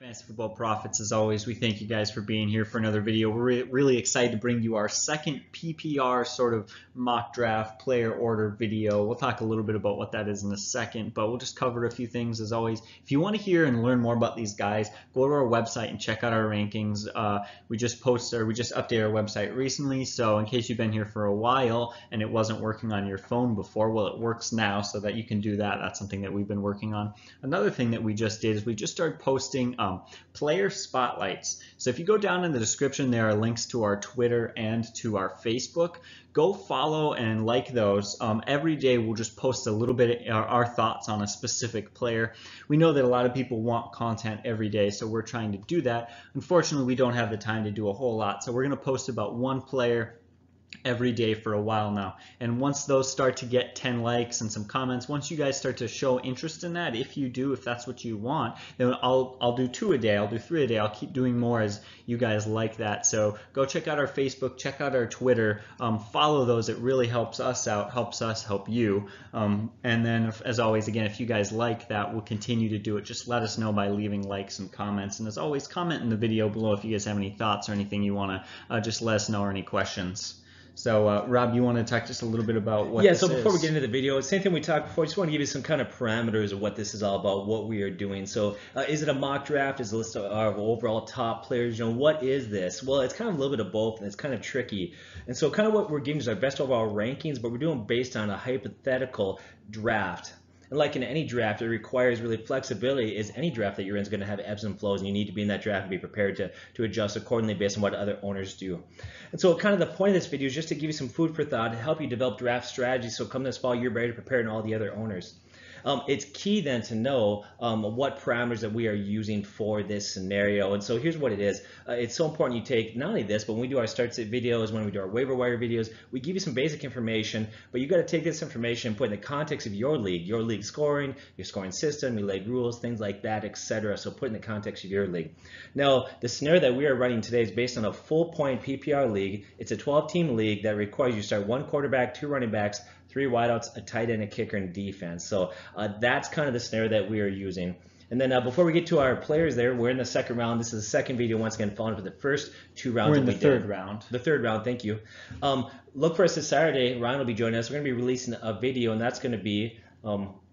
Fantasy Football Profits, as always, we thank you guys for being here for another video. We're really excited to bring you our second PPR sort of mock draft player order video. We'll talk a little bit about what that is in a second, but we'll just cover a few things as always. If you want to hear and learn more about these guys, go to our website and check out our rankings. We just updated our website recently, so in case you've been here for a while and it wasn't working on your phone before, well, it works now so that you can do that. That's something that we've been working on. Another thing that we just did is we just started posting player spotlights. So if you go down in the description, there are links to our Twitter and to our Facebook. Go follow and like those. Every day we'll just post a little bit of our thoughts on a specific player. We know that a lot of people want content every day, so we're trying to do that. Unfortunately, we don't have the time to do a whole lot, so we're going to post about one player every day for a while now. And once those start to get 10 likes and some comments, once you guys start to show interest in that, if that's what you want, then I'll do 2 a day, I'll do 3 a day, I'll keep doing more as you guys like that. So go check out our Facebook, check out our Twitter, follow those. It really helps us out, helps us help you. And then as always, again, if you guys like that, we'll continue to do it. Just let us know by leaving likes and comments. And as always, comment in the video below if you guys have any thoughts or anything you want to just let us know, or any questions. So, Rob, you want to talk just a little bit about what this is? Yeah, so before we get into the video, same thing we talked before, I just want to give you some kind of parameters of what this is all about, what we are doing. So, is it a mock draft? Is it a list of our overall top players? You know, what is this? Well, it's kind of a little bit of both, and it's kind of tricky. And so kind of what we're giving is our best overall rankings, but we're doing based on a hypothetical draft. And like in any draft, it requires really flexibility. Is any draft that you're in is going to have ebbs and flows, and you need to be in that draft and be prepared to adjust accordingly based on what other owners do. And so kind of the point of this video is just to give you some food for thought, to help you develop draft strategies, so come this fall you're ready to prepare and all the other owners. It's key then to know what parameters that we are using for this scenario. And so here's what it is. It's so important you take not only this, but when we do our start sit videos, when we do our waiver wire videos, we give you some basic information, but you got to take this information and put it in the context of your league scoring, your scoring system, your league rules, things like that, etc. So put it in the context of your league. Now, the scenario that we are running today is based on a full point PPR league. It's a 12-team league that requires you to start 1 quarterback, 2 running backs, 3 wideouts, a tight end, a kicker, and defense. So that's kind of the scenario that we are using. And then before we get to our players there, we're in the second round. This is the second video, once again, following for the first 2 rounds. We're in the third round. The third round, thank you. Look for us this Saturday. Ryan will be joining us. We're going to be releasing a video, and that's going to be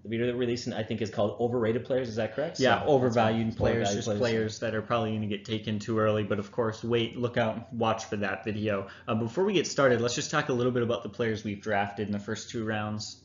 the video that we're releasing, I think, is called Overrated Players. Is that correct? Yeah, so, overvalued players, just players that are probably going to get taken too early. But of course, look out, watch for that video. Before we get started, let's just talk a little bit about the players we've drafted in the first 2 rounds.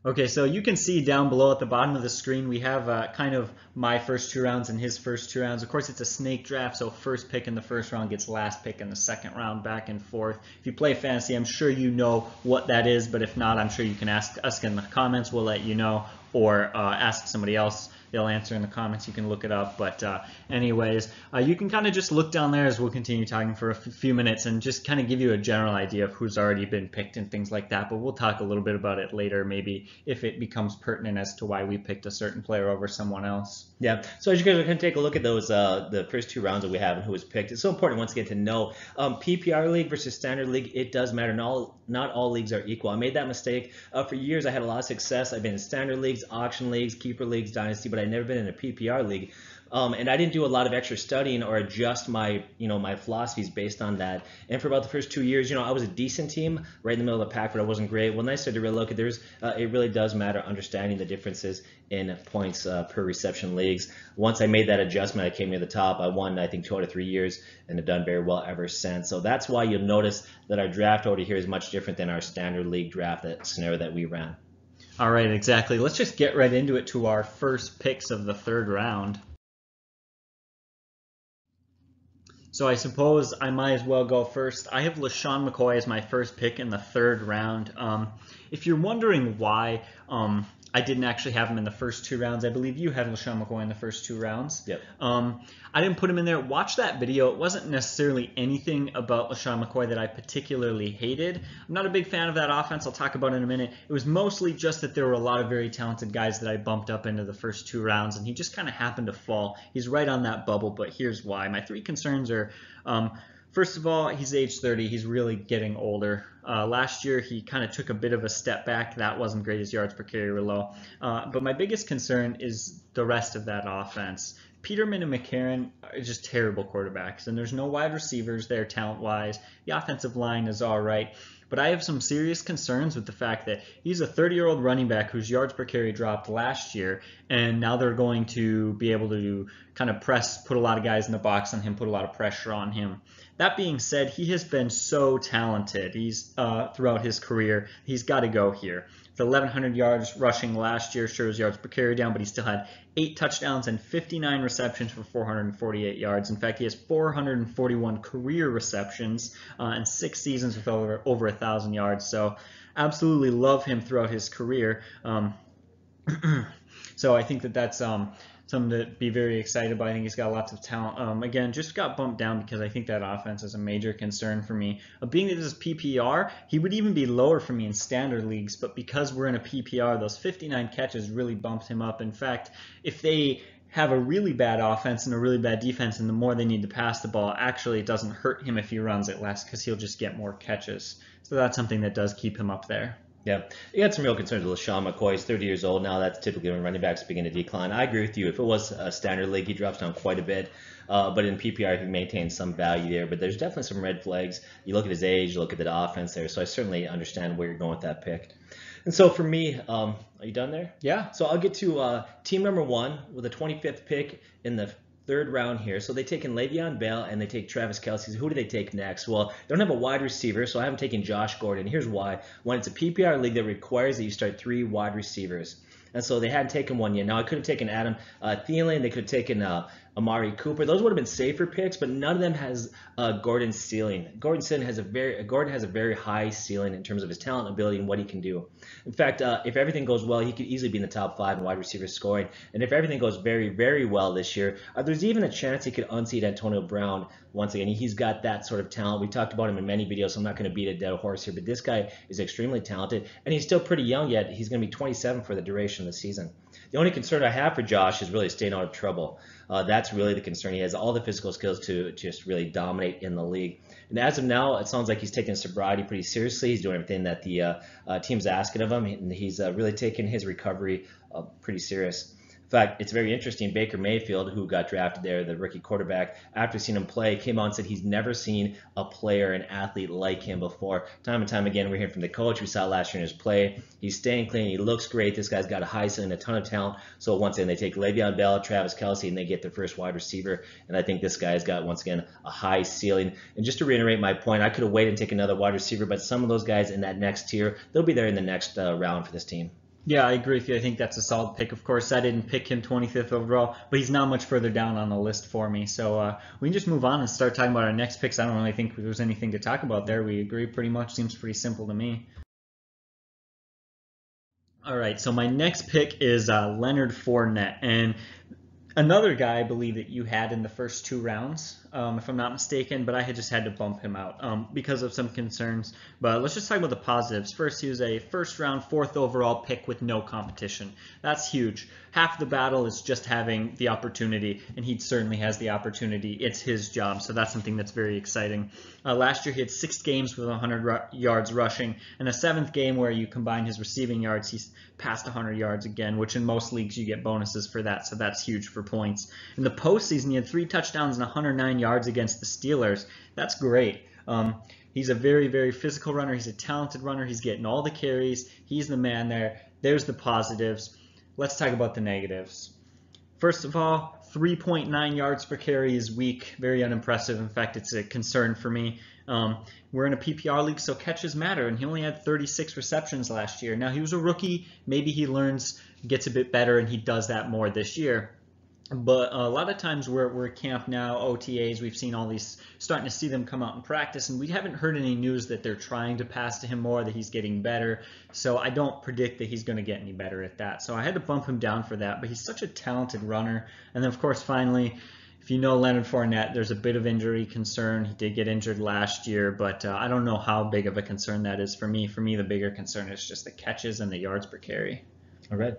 Okay, so you can see down below at the bottom of the screen, we have kind of my first 2 rounds and his first 2 rounds. Of course, it's a snake draft, so first pick in the first round gets last pick in the second round, back and forth. If you play fantasy, I'm sure you know what that is, but if not, I'm sure you can ask us in the comments. We'll let you know, or ask somebody else. They'll answer in the comments. You can look it up. But anyways, you can kind of just look down there as we'll continue talking for a few minutes and just kind of give you a general idea of who's already been picked and things like that. But we'll talk a little bit about it later, maybe if it becomes pertinent as to why we picked a certain player over someone else. Yeah. So as you guys are going to take a look at those, the first 2 rounds that we have and who was picked, it's so important once again to know PPR league versus standard league. It does matter. Not all leagues are equal. I made that mistake. For years, I had a lot of success. I've been in standard leagues, auction leagues, keeper leagues, dynasty, but I've never been in a PPR league. And I didn't do a lot of extra studying or adjust my, my philosophies based on that. And for about the first 2 years, I was a decent team, right in the middle of the pack, but I wasn't great. When I started to really look at it really does matter understanding the differences in points per reception leagues. Once I made that adjustment, I came near the top. I won, I think, 2 out of 3 years and have done very well ever since. So that's why you'll notice that our draft order here is much different than our standard league draft, that scenario that we ran. All right, exactly. Let's just get right into it to our first picks of the third round. So I suppose I might as well go first. I have LeSean McCoy as my first pick in the third round. If you're wondering why I didn't actually have him in the first 2 rounds, I believe you had LeSean McCoy in the first 2 rounds. Yep. I didn't put him in there. Watch that video. It wasn't necessarily anything about LeSean McCoy that I particularly hated. I'm not a big fan of that offense. I'll talk about it in a minute. It was mostly just that there were a lot of very talented guys that I bumped up into the first 2 rounds, and he just kind of happened to fall. He's right on that bubble, but here's why. My 3 concerns are First of all, he's age 30. He's really getting older. Last year, he kind of took a bit of a step back. That wasn't great. His yards per carry were low. But my biggest concern is the rest of that offense. Peterman and McCarron are just terrible quarterbacks, and there's no wide receivers there talent-wise. The offensive line is all right. But I have some serious concerns with the fact that he's a 30-year-old running back whose yards per carry dropped last year, and now they're going to be able to kind of put a lot of guys in the box on him, put a lot of pressure on him. That being said, he has been so talented. He's throughout his career. He's got to go here. The 1,100 yards rushing last year, sure his yards per carry down, but he still had 8 touchdowns and 59 receptions for 448 yards. In fact, he has 441 career receptions and 6 seasons with over 1,000 yards. So absolutely love him throughout his career. So I think that that's something to be very excited about. I think he's got lots of talent. Again, just got bumped down because I think that offense is a major concern for me. Being that this is PPR, he would even be lower for me in standard leagues, but because we're in a PPR, those 59 catches really bumped him up. In fact, if they have a really bad offense and a really bad defense, and the more they need to pass the ball, actually it doesn't hurt him if he runs it less because he'll just get more catches. So that's something that does keep him up there. Yeah, he had some real concerns with LeSean McCoy. He's 30 years old now. That's typically when running backs begin to decline. I agree with you. If it was a standard league, he drops down quite a bit. But in PPR, he maintains some value there. But there's definitely some red flags. You look at his age, you look at the offense there. So I certainly understand where you're going with that pick. And so for me, are you done there? Yeah. So I'll get to team number 1 with the 25th pick in the 3rd round here. So they take in Le'Veon Bell and they take Travis Kelce. Who do they take next? Well, they don't have a wide receiver, so I haven't taken Josh Gordon. Here's why. One, it's a PPR league that requires that you start 3 wide receivers. And so they hadn't taken one yet. Now, I could have taken Adam Thielen. They could have taken Amari Cooper. Those would have been safer picks, but none of them has Gordon's ceiling. Gordon has a very high ceiling in terms of his talent, ability, and what he can do. In fact, if everything goes well, he could easily be in the top 5 in wide receiver scoring. And if everything goes very, very well this year, there's even a chance he could unseat Antonio Brown once again. He's got that sort of talent. We talked about him in many videos, so I'm not going to beat a dead horse here, but this guy is extremely talented, and he's still pretty young yet. He's going to be 27 for the duration of the season. The only concern I have for Josh is really staying out of trouble. That's really the concern. He has all the physical skills to just really dominate in the league. And as of now, it sounds like he's taking sobriety pretty seriously. He's doing everything that the team's asking of him, and he's really taking his recovery pretty serious. In fact, it's very interesting. Baker Mayfield, who got drafted there, the rookie quarterback, after seeing him play, came out and said he's never seen a player, an athlete like him before. Time and time again, we're hearing from the coach. We saw last year in his play. He's staying clean. He looks great. This guy's got a high ceiling, a ton of talent. So once again, they take Le'Veon Bell, Travis Kelce, and they get their first wide receiver. And I think this guy's got, once again, a high ceiling. And just to reiterate my point, I could have waited and taken another wide receiver, but some of those guys in that next tier, they'll be there in the next round for this team. Yeah, I agree with you. I think that's a solid pick. Of course, I didn't pick him 25th overall, but he's not much further down on the list for me. So we can just move on and start talking about our next picks. I don't really think there was anything to talk about there. We agree pretty much. Seems pretty simple to me. All right, so my next pick is Leonard Fournette. And another guy I believe that you had in the first 2 rounds, if I'm not mistaken, but I had just had to bump him out because of some concerns. But let's just talk about the positives. First, he was a first-round, 4th overall pick with no competition. That's huge. Half the battle is just having the opportunity, and he certainly has the opportunity. It's his job, so that's something that's very exciting. Last year, he had 6 games with 100 yards rushing, and a 7th game where you combine his receiving yards, he's past 100 yards again, which in most leagues you get bonuses for that, so that's huge for points. In the postseason, he had 3 touchdowns and 109 yards against the Steelers. That's great. He's a very, very physical runner. He's a talented runner. He's getting all the carries. He's the man there. There's the positives. Let's talk about the negatives. First of all, 3.9 yards per carry is weak. Very unimpressive. In fact, it's a concern for me. We're in a PPR league, so catches matter, and he only had 36 receptions last year. Now, he was a rookie. Maybe he gets a bit better, and he does that more this year. But a lot of times we're at camp now, OTAs, we've seen all these, starting to see them come out in practice, and we haven't heard any news that they're trying to pass to him more, that he's getting better. So I don't predict that he's going to get any better at that. So I had to bump him down for that, but he's such a talented runner. And then, of course, finally, if you know Leonard Fournette, there's a bit of injury concern. He did get injured last year, but I don't know how big of a concern that is for me. For me, the bigger concern is just the catches and the yards per carry. All right.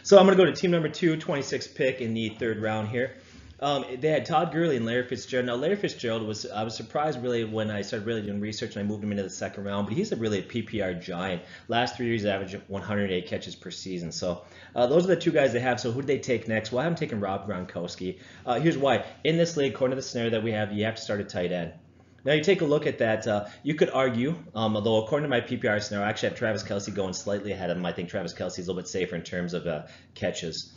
So I'm going to go to team number 2, 26th pick in the 3rd round here. They had Todd Gurley and Larry Fitzgerald. Now, Larry Fitzgerald I was surprised really when I started really doing research and I moved him into the second round, but he's really a PPR giant. Last 3 years, average 108 catches per season. So those are the two guys they have. So who do they take next? Well, I haven't taken Rob Gronkowski. Here's why. In this league, according to the scenario that we have, you have to start a tight end. Now, you take a look at that. You could argue, although according to my PPR scenario, I actually have Travis Kelce going slightly ahead of him. I think Travis Kelce is a little bit safer in terms of catches.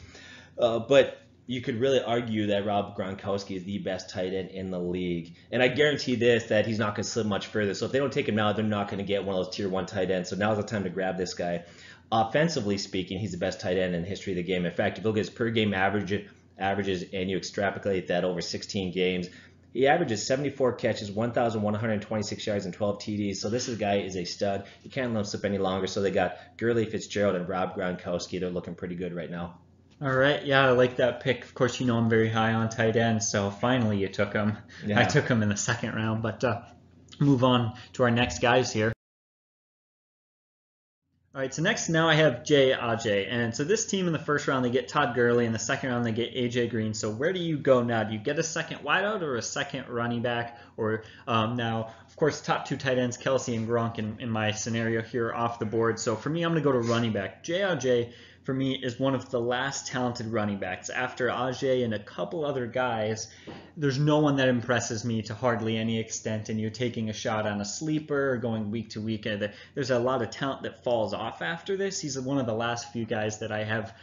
But you could really argue that Rob Gronkowski is the best tight end in the league. And I guarantee this, that he's not going to slip much further. So if they don't take him now, they're not going to get one of those tier 1 tight ends. So now's the time to grab this guy. Offensively speaking, he's the best tight end in the history of the game. In fact, if you look at his per game averages and you extrapolate that over 16 games, he averages 74 catches, 1,126 yards, and 12 TDs. So this guy is a stud. You can't let him slip any longer. So they got Gurley, Fitzgerald, and Rob Gronkowski. They're looking pretty good right now. All right, yeah, I like that pick. Of course, you know I'm very high on tight end, so finally you took him. Yeah. I took him in the second round, but move on to our next guys here. All right, so next now I have AJAYI, and so this team in the first round they get Todd Gurley, in the second round they get AJ Green. So where do you go now? Do you get a second wideout or a second running back? Or now, of course, top 2 tight ends, Kelce and Gronk in my scenario here off the board. So for me, I'm going to go to running back. AJAYI for me is one of the last talented running backs. After Ajay and a couple other guys, there's no one that impresses me to hardly any extent, and you're taking a shot on a sleeper or going week to week. There's a lot of talent that falls off after this. He's one of the last few guys that I have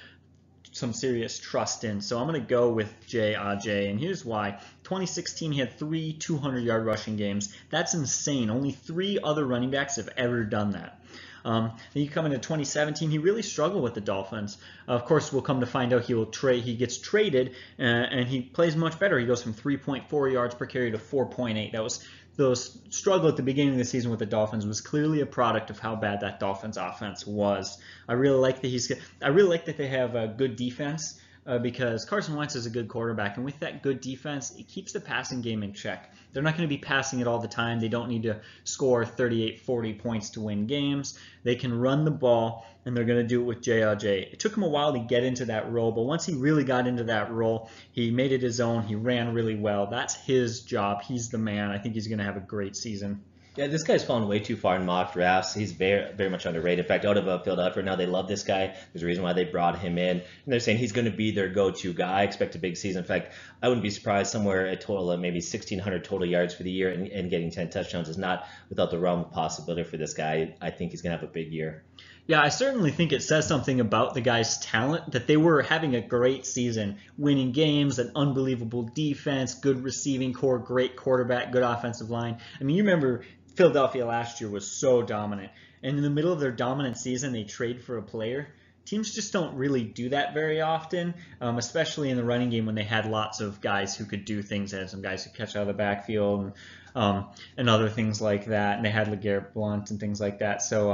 some serious trust in. So I'm going to go with AJAYI, and here's why. 2016, he had 3 200-yard rushing games. That's insane. Only 3 other running backs have ever done that. Then you come into 2017, he really struggled with the Dolphins. Of course, we'll come to find out he gets traded and he plays much better. He goes from 3.4 yards per carry to 4.8. That was those struggle at the beginning of the season with the Dolphins was clearly a product of how bad that Dolphins offense was. I really like that they have a good defense. Because Carson Wentz is a good quarterback, and with that good defense, it keeps the passing game in check. They're not going to be passing it all the time. They don't need to score 38, 40 points to win games. They can run the ball, and they're going to do it with AJAYI. It took him a while to get into that role, but once he really got into that role, he made it his own. He ran really well. That's his job. He's the man. I think he's going to have a great season. Yeah, this guy's fallen way too far in mock drafts. He's very, very much underrated. In fact, out of Philadelphia now, they love this guy. There's a reason why they brought him in. And they're saying he's going to be their go-to guy. I expect a big season. In fact, I wouldn't be surprised somewhere a total of maybe 1,600 total yards for the year and getting 10 touchdowns is not without the realm of possibility for this guy. I think he's going to have a big year. Yeah, I certainly think it says something about the guy's talent that they were having a great season, winning games, an unbelievable defense, good receiving core, great quarterback, good offensive line. I mean, you remember Philadelphia last year was so dominant. And in the middle of their dominant season, they trade for a player. Teams just don't really do that very often, especially in the running game when they had lots of guys who could do things. They had some guys who catch out of the backfield and other things like that. And they had LeGarrette Blount and things like that. So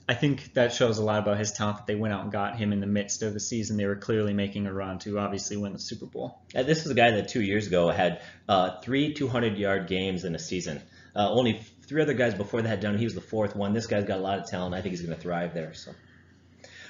I think that shows a lot about his talent that they went out and got him in the midst of the season. They were clearly making a run to obviously win the Super Bowl. This is a guy that 2 years ago had 3 200-yard games in a season. Only 3 other guys before that had done. He was the 4th one. This guy's got a lot of talent. I think he's going to thrive there. So,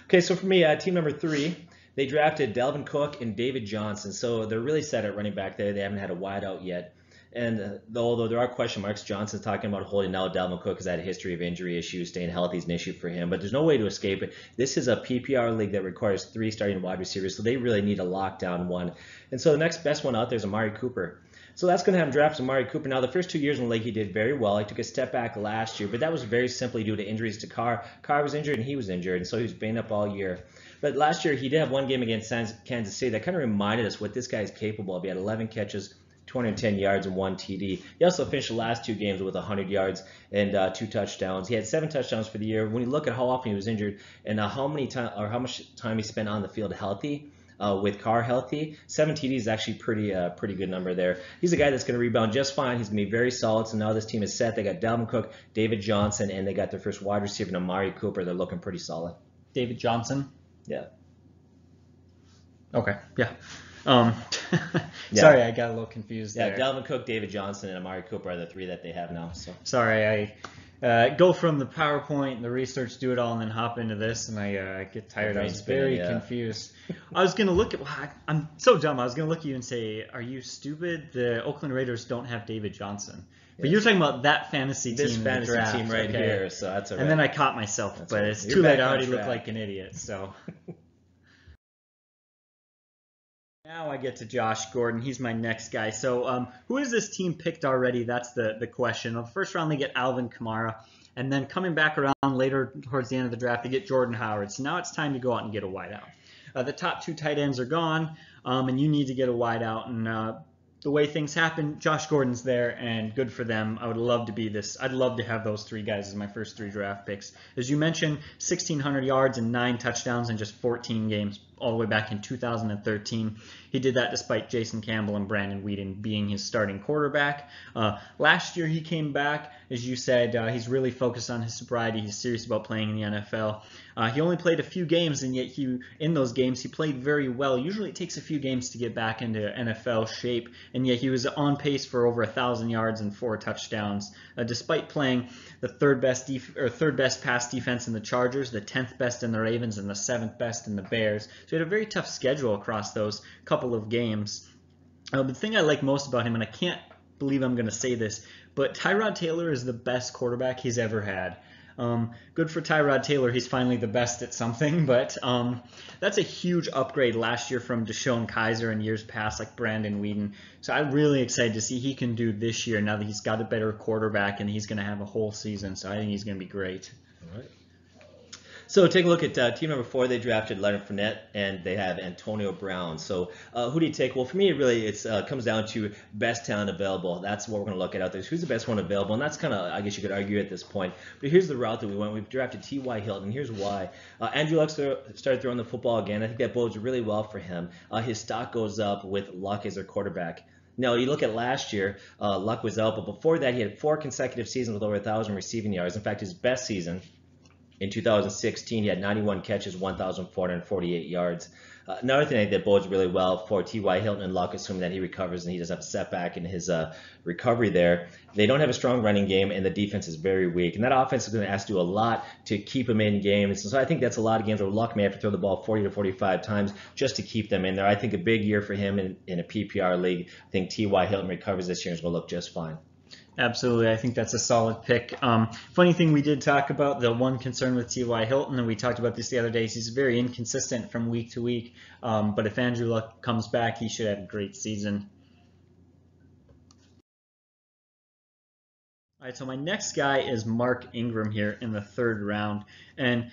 okay, so for me, team number 3, they drafted Dalvin Cook and David Johnson. So they're really set at running back there. They haven't had a wideout yet. And although there are question marks, Johnson's talking about holding out. Dalvin Cook has had a history of injury issues. Staying healthy is an issue for him. But there's no way to escape it. This is a PPR league that requires 3 starting wide receivers. So they really need a lockdown one. And so the next best one out there is Amari Cooper. So that's going to have him draft Amari Cooper. Now, the first 2 years in the league, he did very well. He took a step back last year, but that was very simply due to injuries to Carr. Carr was injured, and he was injured, and so he was banged up all year. But last year, he did have one game against Kansas City that kind of reminded us what this guy is capable of. He had 11 catches, 210 yards, and 1 TD. He also finished the last 2 games with 100 yards and 2 touchdowns. He had 7 touchdowns for the year. When you look at how often he was injured and how much time he spent on the field healthy, with Carr healthy, 7 TDs is actually pretty good number there. He's a guy that's going to rebound just fine. He's going to be very solid. So now this team is set. They got Dalvin Cook, David Johnson, and they got their first wide receiver, Amari Cooper. They're looking pretty solid. David Johnson? Yeah. Okay, yeah. Sorry, I got a little confused there. Yeah, Dalvin Cook, David Johnson, and Amari Cooper are the 3 that they have now. So sorry, go from the PowerPoint and the research, do it all, and then hop into this, and I get tired. I was very confused. I was gonna look at. I'm so dumb. I was gonna look at you and say, "Are you stupid? The Oakland Raiders don't have David Johnson." But you're talking about that fantasy team, this fantasy team right here. So that's all right. And then I caught myself, but it's too late. I already look like an idiot. So. Now I get to Josh Gordon. He's my next guy. So who has this team picked already? That's the question. On the first round, they get Alvin Kamara. And then coming back around later towards the end of the draft, they get Jordan Howard. So now it's time to go out and get a wideout. The top 2 tight ends are gone, and you need to get a wideout. And the way things happen, Josh Gordon's there, and good for them. I would love to be this. I'd love to have those 3 guys as my first 3 draft picks. As you mentioned, 1,600 yards and 9 touchdowns in just 14 games, all the way back in 2013. He did that despite Jason Campbell and Brandon Weeden being his starting quarterback. Last year he came back, as you said, he's really focused on his sobriety. He's serious about playing in the NFL. He only played a few games, and yet in those games he played very well. Usually it takes a few games to get back into NFL shape, and yet he was on pace for over 1,000 yards and 4 touchdowns, despite playing the third best pass defense in the Chargers, the 10th best in the Ravens, and the 7th best in the Bears. So he had a very tough schedule across those couple of games. The thing I like most about him, and I can't believe I'm going to say this, but Tyrod Taylor is the best quarterback he's ever had. Good for Tyrod Taylor. He's finally the best at something, but that's a huge upgrade last year from DeShone Kizer and years past like Brandon Weeden. So I'm really excited to see he can do this year now that he's got a better quarterback and he's going to have a whole season. So I think he's going to be great. All right. So take a look at team number 4. They drafted Leonard Fournette, and they have Antonio Brown. So who do you take? Well, for me, it comes down to best talent available. That's what we're going to look at out there. Who's the best one available? And that's kind of, I guess you could argue at this point. But here's the route that we went. We've drafted T.Y. Hilton. Here's why. Andrew Luck started throwing the football again. I think that bodes really well for him. His stock goes up with Luck as their quarterback. Now, you look at last year, Luck was out, but before that, he had 4 consecutive seasons with over 1,000 receiving yards. In fact, his best season in 2016, he had 91 catches, 1,448 yards. Another thing that bodes really well for T.Y. Hilton and Luck, assuming that he recovers and he doesn't have a setback in his recovery there, they don't have a strong running game, and the defense is very weak. And that offense is going to have to do a lot to keep them in games. So I think that's a lot of games where Luck may have to throw the ball 40 to 45 times just to keep them in there. I think a big year for him in a PPR league. I think T.Y. Hilton recovers this year and is going to look just fine. Absolutely. I think that's a solid pick. Funny thing, we did talk about the one concern with T.Y. Hilton, and we talked about this the other day. He's very inconsistent from week to week, but if Andrew Luck comes back, he should have a great season. All right, so my next guy is Mark Ingram here in the 3rd round, and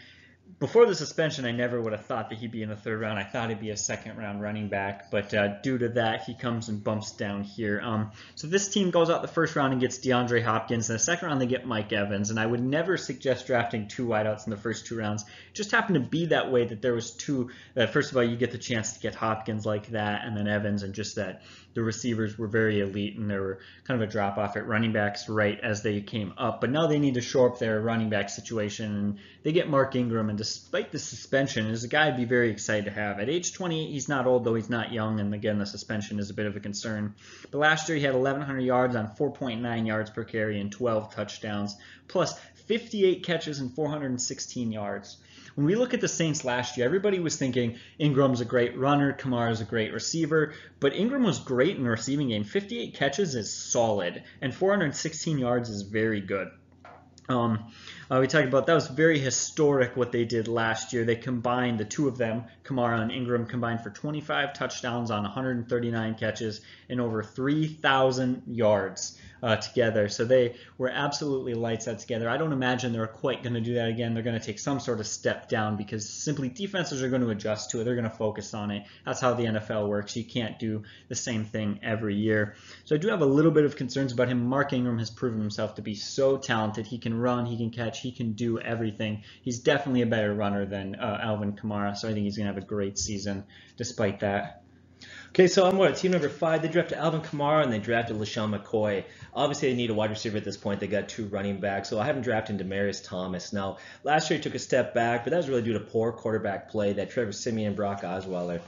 before the suspension, I never would have thought that he'd be in the 3rd round. I thought he'd be a 2nd-round running back, but due to that, he comes and bumps down here. So this team goes out the 1st round and gets DeAndre Hopkins. In the 2nd round, they get Mike Evans, and I would never suggest drafting 2 wideouts in the first 2 rounds. It just happened to be that way that there was 2. First of all, you get the chance to get Hopkins like that, and then Evans, and just that the receivers were very elite, and there were kind of a drop-off at running backs right as they came up. But now they need to shore up their running back situation, and they get Mark Ingram, and despite the suspension, is a guy I'd be very excited to have. At age 28, he's not old, though he's not young, and again, the suspension is a bit of a concern. But last year, he had 1,100 yards on 4.9 yards per carry and 12 touchdowns, plus 58 catches and 416 yards. When we look at the Saints last year, everybody was thinking Ingram's a great runner, Kamara's a great receiver, but Ingram was great in the receiving game. 58 catches is solid, and 416 yards is very good. We talked about that was very historic what they did last year. They combined, the 2 of them, Kamara and Ingram, combined for 25 touchdowns on 139 catches and over 3,000 yards together. So they were absolutely lights out together. I don't imagine they're quite going to do that again. They're going to take some sort of step down because simply defenses are going to adjust to it. They're going to focus on it. That's how the NFL works. You can't do the same thing every year. So I do have a little bit of concerns about him. Mark Ingram has proven himself to be so talented. He can run, he can catch, he can do everything. He's definitely a better runner than Alvin Kamara, so I think he's going to have a great season despite that. Okay, so I'm at team number 5. They drafted Alvin Kamara and they drafted LeSean McCoy. Obviously, they need a wide receiver at this point. They got 2 running backs, so I haven't drafted DeMarius Thomas. Now, last year he took a step back, but that was really due to poor quarterback play that Trevor Siemian, Brock Osweiler.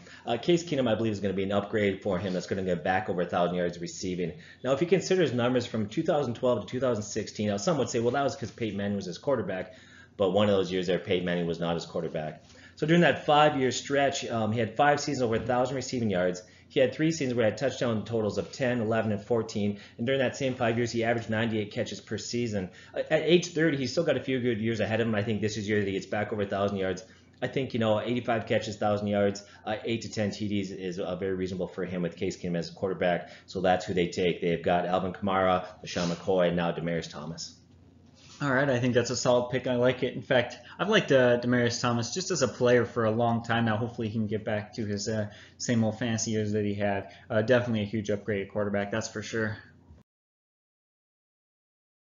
Case Keenum, I believe, is going to be an upgrade for him. That's going to get back over 1,000 yards receiving. Now, if you consider his numbers from 2012 to 2016, now some would say, well, that was because Peyton Manning was his quarterback, but one of those years there, Peyton Manning was not his quarterback. So during that 5-year stretch, he had 5 seasons over 1,000 receiving yards. He had 3 seasons where he had touchdown totals of 10, 11, and 14. And during that same 5 years, he averaged 98 catches per season. At age 30, he's still got a few good years ahead of him. I think this is year that he gets back over 1,000 yards. I think, 85 catches, 1,000 yards, 8 to 10 TDs is very reasonable for him with Case Keenum as a quarterback. So that's who they take. They've got Alvin Kamara, LeSean McCoy, and now Demaryius Thomas. All right, I think that's a solid pick. I like it. In fact, I've liked Demaryius Thomas just as a player for a long time now. Hopefully he can get back to his same old fancy years that he had. Definitely a huge upgrade at quarterback, that's for sure.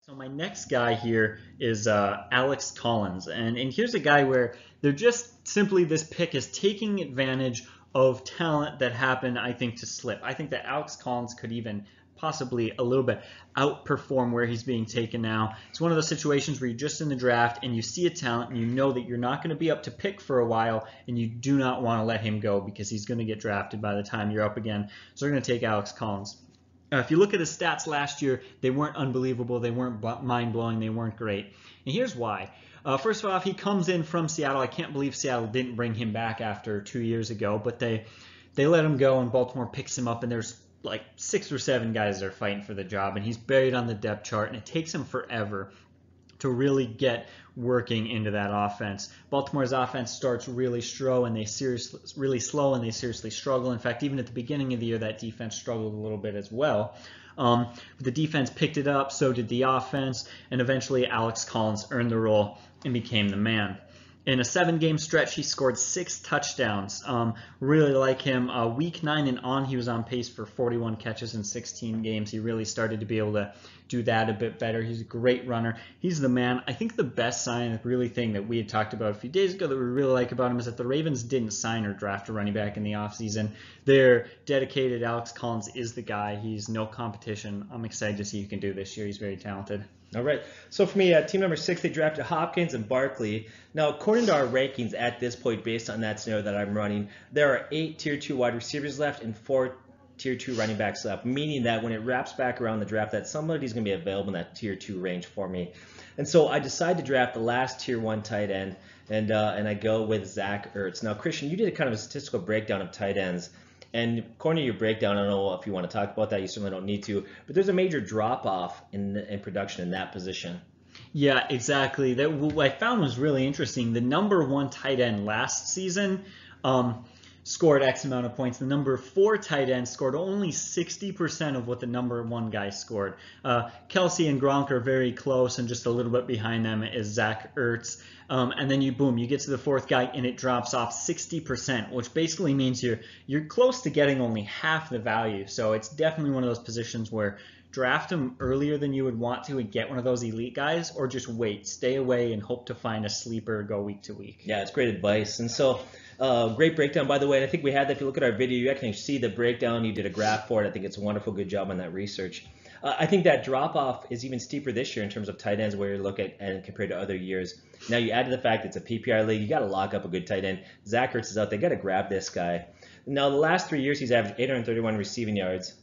So my next guy here is Alex Collins. And here's a guy where they're just simply, this pick is taking advantage of talent that happened, I think, to slip. I think that Alex Collins could even possibly a little bit outperform where he's being taken now. It's one of those situations where you're just in the draft and you see a talent and you know that you're not going to be up to pick for a while and you do not want to let him go because he's going to get drafted by the time you're up again. So they're going to take Alex Collins. If you look at his stats last year, they weren't unbelievable, they weren't mind-blowing, they weren't great. And here's why. First of all, he comes in from Seattle. I can't believe Seattle didn't bring him back after 2 years ago, but they let him go and Baltimore picks him up and there's like 6 or 7 guys that are fighting for the job and he's buried on the depth chart and it takes him forever to really get working into that offense. Baltimore's offense starts really slow and they seriously struggle. In fact, even at the beginning of the year, that defense struggled a little bit as well. The defense picked it up, so did the offense, and eventually Alex Collins earned the role and became the man. In a 7-game stretch, he scored 6 touchdowns. Really like him. Week 9 and on, he was on pace for 41 catches in 16 games. He really started to be able to do that a bit better. He's a great runner. He's the man. I think the best sign, really thing that we had talked about a few days ago that we really like about him is that the Ravens didn't sign or draft a running back in the offseason. They're dedicated. Alex Collins is the guy. He's no competition. I'm excited to see what he can do this year. He's very talented. All right. So for me, team number 6, they drafted Hopkins and Barkley. Now, according to our rankings at this point, based on that scenario that I'm running, there are 8 Tier 2 wide receivers left and 4 Tier 2 running backs left, meaning that when it wraps back around the draft, that somebody's going to be available in that Tier 2 range for me. And so I decided to draft the last Tier 1 tight end, and I go with Zach Ertz. Now, Christian, you did a kind of a statistical breakdown of tight ends. And according to your breakdown, I don't know if you want to talk about that. You certainly don't need to. But there's a major drop-off in production in that position. Yeah, exactly. What I found was really interesting. The number 1 tight end last season scored X amount of points. The number 4 tight end scored only 60% of what the number 1 guy scored. Kelsey and Gronk are very close, and just a little bit behind them is Zach Ertz. And then you get to the 4th guy and it drops off 60%, which basically means you're close to getting only half the value. So it's definitely one of those positions where draft him earlier than you would want to and get one of those elite guys, or just wait, stay away and hope to find a sleeper, go week to week. Yeah, it's great advice. And so great breakdown, by the way. And I think we had that. If you look at our video, you actually see the breakdown. You did a graph for it. I think it's a wonderful, good job on that research. I think that drop-off is even steeper this year in terms of tight ends where you look at and compared to other years. Now, you add to the fact it's a PPR league. You got to lock up a good tight end. Zach Ertz is out there. Got to grab this guy. Now, the last 3 years, he's averaged 831 receiving yards,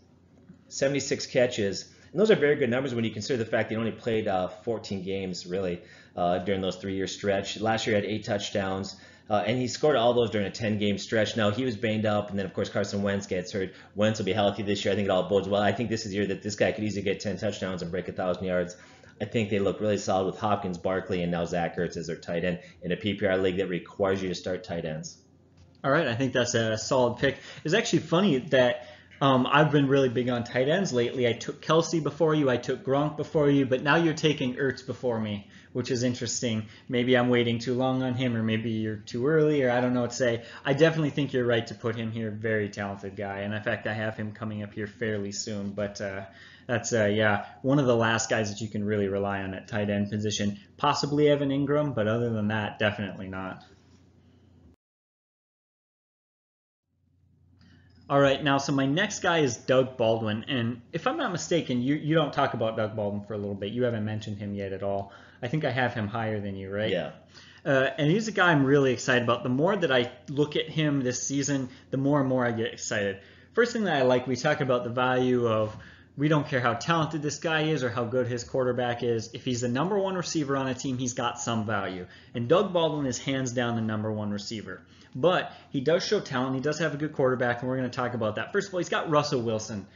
76 catches. And those are very good numbers when you consider the fact that he only played 14 games, really, during those 3-year stretch. Last year, he had 8 touchdowns. And he scored all those during a 10-game stretch. Now, he was banged up, and then, of course, Carson Wentz gets hurt. Wentz will be healthy this year. I think it all bodes well. I think this is the year that this guy could easily get 10 touchdowns and break 1,000 yards. I think they look really solid with Hopkins, Barkley, and now Zach Ertz as their tight end in a PPR league that requires you to start tight ends. All right, I think that's a solid pick. It's actually funny that I've been really big on tight ends lately. I took Kelsey before you, I took Gronk before you, but now you're taking Ertz before me, which is interesting. Maybe I'm waiting too long on him, or maybe you're too early, or I don't know what to say. I definitely think you're right to put him here. Very talented guy, and in fact, I have him coming up here fairly soon. But that's one of the last guys that you can really rely on at tight end position. Possibly Evan Ingram, but other than that, definitely not. All right, now, so my next guy is Doug Baldwin, and if I'm not mistaken, you don't talk about Doug Baldwin for a little bit. You haven't mentioned him yet at all. I think I have him higher than you, right? Yeah. And he's a guy I'm really excited about. The more that I look at him this season, the more and more I get excited. First thing that I like, we talk about the value of we don't care how talented this guy is or how good his quarterback is. If he's the #1 receiver on a team, he's got some value. And Doug Baldwin is hands down the #1 receiver. But he does show talent. He does have a good quarterback, and we're going to talk about that. First of all, he's got Russell Wilson.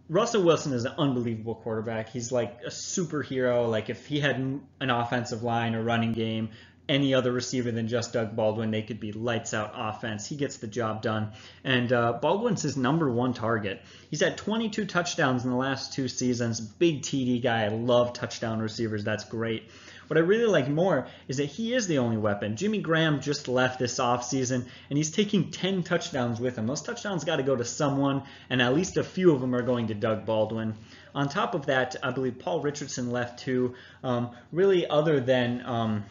Russell Wilson is an unbelievable quarterback. He's like a superhero. Like if he had an offensive line or running game, any other receiver than just Doug Baldwin, they could be lights out offense. He gets the job done. And Baldwin's his #1 target. He's had 22 touchdowns in the last 2 seasons. Big TD guy. I love touchdown receivers. That's great. What I really like more is that he is the only weapon. Jimmy Graham just left this offseason, and he's taking 10 touchdowns with him. Those touchdowns got to go to someone, and at least a few of them are going to Doug Baldwin. On top of that, I believe Paul Richardson left too. Really other than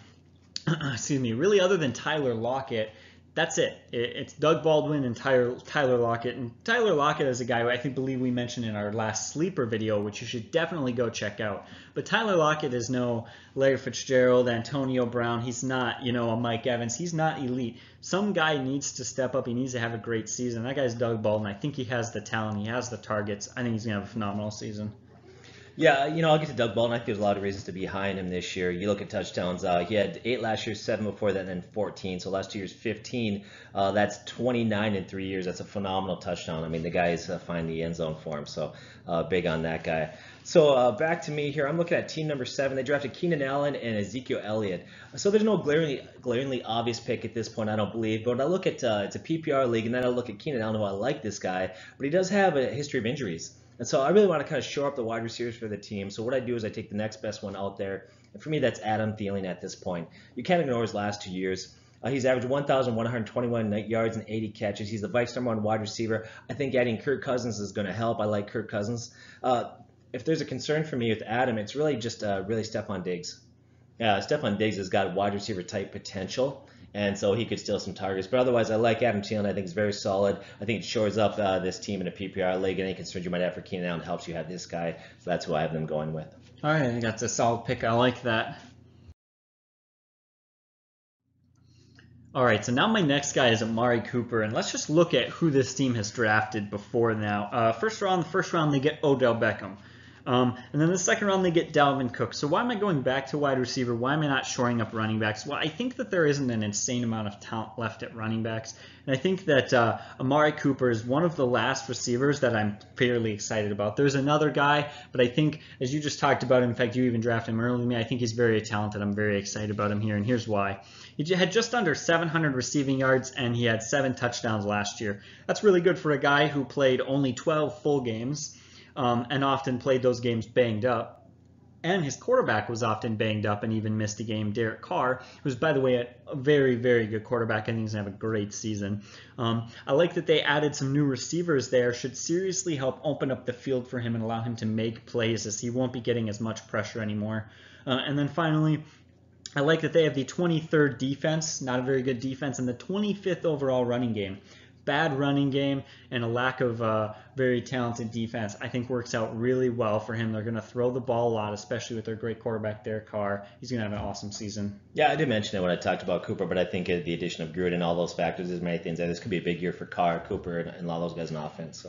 really other than Tyler Lockett, that's it. It's Doug Baldwin and Tyler Lockett. And Tyler Lockett is a guy who I believe we mentioned in our last sleeper video, which you should definitely go check out. But Tyler Lockett is no Larry Fitzgerald, Antonio Brown. He's not, a Mike Evans. He's not elite. Some guy needs to step up. He needs to have a great season. That guy's Doug Baldwin. I think he has the talent. He has the targets. I think he's going to have a phenomenal season. Yeah, I'll get to Doug Baldwin. I think there's a lot of reasons to be high on him this year. You look at touchdowns. He had 8 last year, 7 before that, and then 14. So last 2 years, 15. That's 29 in 3 years. That's a phenomenal touchdown. I mean, the guy is finding the end zone for him. So big on that guy. So back to me here. I'm looking at team number 7. They drafted Keenan Allen and Ezekiel Elliott. So there's no glaringly obvious pick at this point, I don't believe. But when I look at it's a PPR league, and then I look at Keenan Allen, who I like this guy, but he does have a history of injuries. And so I really want to kind of shore up the wide receivers for the team. So what I do is I take the next best one out there. And for me, that's Adam Thielen at this point. You can't ignore his last 2 years. He's averaged 1,121 yards and 80 catches. He's the vice #1 wide receiver. I think adding Kirk Cousins is going to help. I like Kirk Cousins. If there's a concern for me with Adam, it's really just Stephon Diggs. Stephon Diggs has got wide receiver type potential. And so he could steal some targets. But otherwise, I like Adam Thielen. I think it's very solid. I think it shores up this team in a PPR league. Any concerns you might have for Keenan Allen helps you have this guy. So that's who I have them going with. All right, I think that's a solid pick. I like that. All right, so now my next guy is Amari Cooper. And let's just look at who this team has drafted before now. The first round, they get Odell Beckham. And then the second round, they get Dalvin Cook. So why am I going back to wide receiver? Why am I not shoring up running backs? Well, I think that there isn't an insane amount of talent left at running backs. And I think that Amari Cooper is one of the last receivers that I'm fairly excited about. There's another guy, but I think, as you just talked about, in fact, you even drafted him earlier than me, I think he's very talented. I'm very excited about him here, and here's why. He had just under 700 receiving yards, and he had 7 touchdowns last year. That's really good for a guy who played only 12 full games. And often played those games banged up. And his quarterback was often banged up and even missed a game, Derek Carr, who's, by the way, a very, very good quarterback. I think he's going to have a great season. I like that they added some new receivers there. Should seriously help open up the field for him and allow him to make plays, as he won't be getting as much pressure anymore. And then finally, I like that they have the 23rd defense, not a very good defense, and the 25th overall running game. Bad running game and a lack of very talented defense, I think works out really well for him. They're going to throw the ball a lot, especially with their great quarterback, Derek Carr. He's going to have an awesome season. Yeah, I did mention it when I talked about Cooper, but I think the addition of Gruden and all those factors, there's many things. This could be a big year for Carr, Cooper, and a lot of those guys in offense.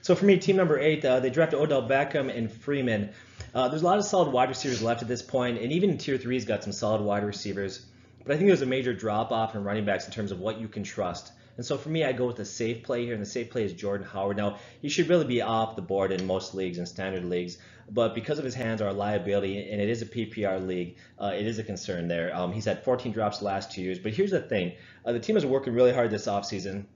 So for me, team number 8, they drafted Odell Beckham and Freeman. There's a lot of solid wide receivers left at this point, and even Tier 3's got some solid wide receivers. But I think there's a major drop-off in running backs in terms of what you can trust. And so for me, I go with a safe play here, and the safe play is Jordan Howard. Now, he should really be off the board in most leagues and standard leagues, but because of his hands are a liability, and it is a PPR league, it is a concern there. He's had 14 drops the last 2 years, but here's the thing. The team is working really hard this offseason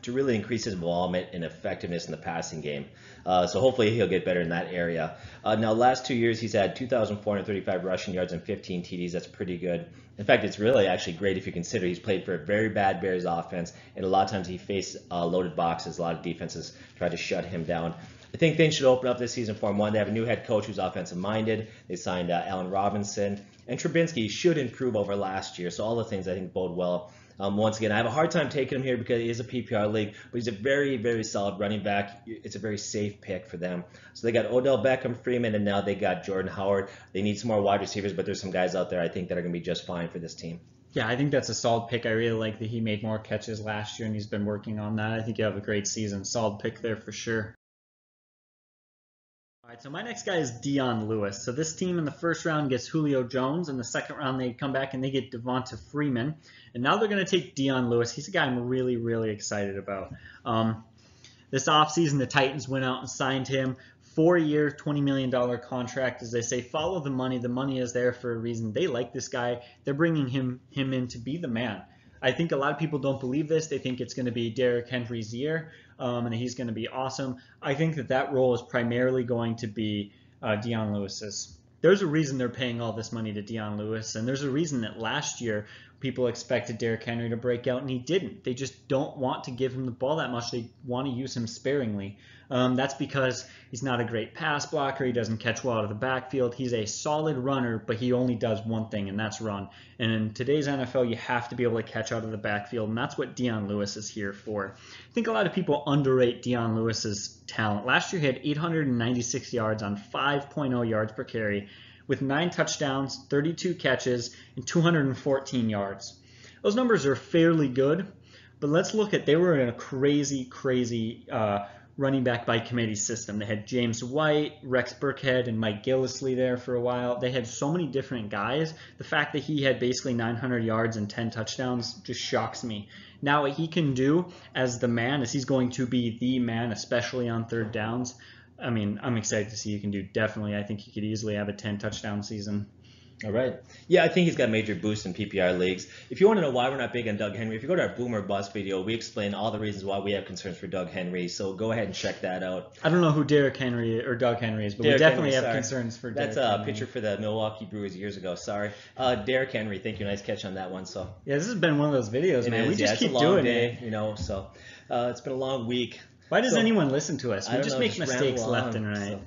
to really increase his involvement and effectiveness in the passing game. So hopefully he'll get better in that area. Now, last 2 years, he's had 2,435 rushing yards and 15 TDs. That's pretty good. In fact, it's really actually great if you consider he's played for a very bad Bears offense, and a lot of times he faced loaded boxes. A lot of defenses try to shut him down. I think things should open up this season for him. One, they have a new head coach who's offensive-minded. They signed Allen Robinson. And Trubinsky should improve over last year. So all the things I think bode well Once again, I have a hard time taking him here because he is a PPR league, but he's a very, very solid running back. It's a very safe pick for them. So they got Odell Beckham Freeman, and now they got Jordan Howard. They need some more wide receivers, but there's some guys out there I think that are going to be just fine for this team. Yeah, I think that's a solid pick. I really like that he made more catches last year, and he's been working on that. I think you have a great season. Solid pick there for sure. All right, so my next guy is Dion Lewis. So this team in the first round gets Julio Jones. In the second round, they come back and they get Devonta Freeman. And now they're going to take Dion Lewis. He's a guy I'm really, really excited about. This offseason, the Titans went out and signed him. 4-year, $20 million contract. As they say, follow the money. The money is there for a reason. They like this guy. They're bringing him in to be the man. I think a lot of people don't believe this. They think it's going to be Derrick Henry's year, and he's going to be awesome. I think that role is primarily going to be Dion Lewis's. There's a reason they're paying all this money to Dion Lewis, and there's a reason that last year people expected Derrick Henry to break out, and he didn't. They just don't want to give him the ball that much. They want to use him sparingly. That's because he's not a great pass blocker. He doesn't catch well out of the backfield. He's a solid runner, but he only does one thing, and that's run. And in today's NFL, you have to be able to catch out of the backfield, and that's what Dion Lewis is here for. I think a lot of people underrate Dion Lewis's talent. Last year, he had 896 yards on 5.0 yards per carry with 9 touchdowns, 32 catches, and 214 yards. Those numbers are fairly good, but let's look at, they were in a crazy running back by committee system. They had James White, Rex Burkhead, and Mike Gillislee there for a while. They had so many different guys. The fact that he had basically 900 yards and 10 touchdowns just shocks me. Now what he can do as the man is he's going to be the man, especially on third downs. I mean, I'm excited to see he can do definitely. I think he could easily have a 10 touchdown season. All right. Yeah, I think he's got a major boost in PPR leagues. If you want to know why we're not big on Doug Henry, if you go to our Boomer Bust video, we explain all the reasons why we have concerns for Doug Henry. So go ahead and check that out. I don't know who Derrick Henry or Doug Henry is, but we definitely have concerns for Derrick Henry. That's a picture for the Milwaukee Brewers years ago. Sorry. Derrick Henry, thank you. Nice catch on that one. So yeah, this has been one of those videos, man. We just keep doing it. You know, so it's been a long week. Why does anyone listen to us? We just make mistakes left and right.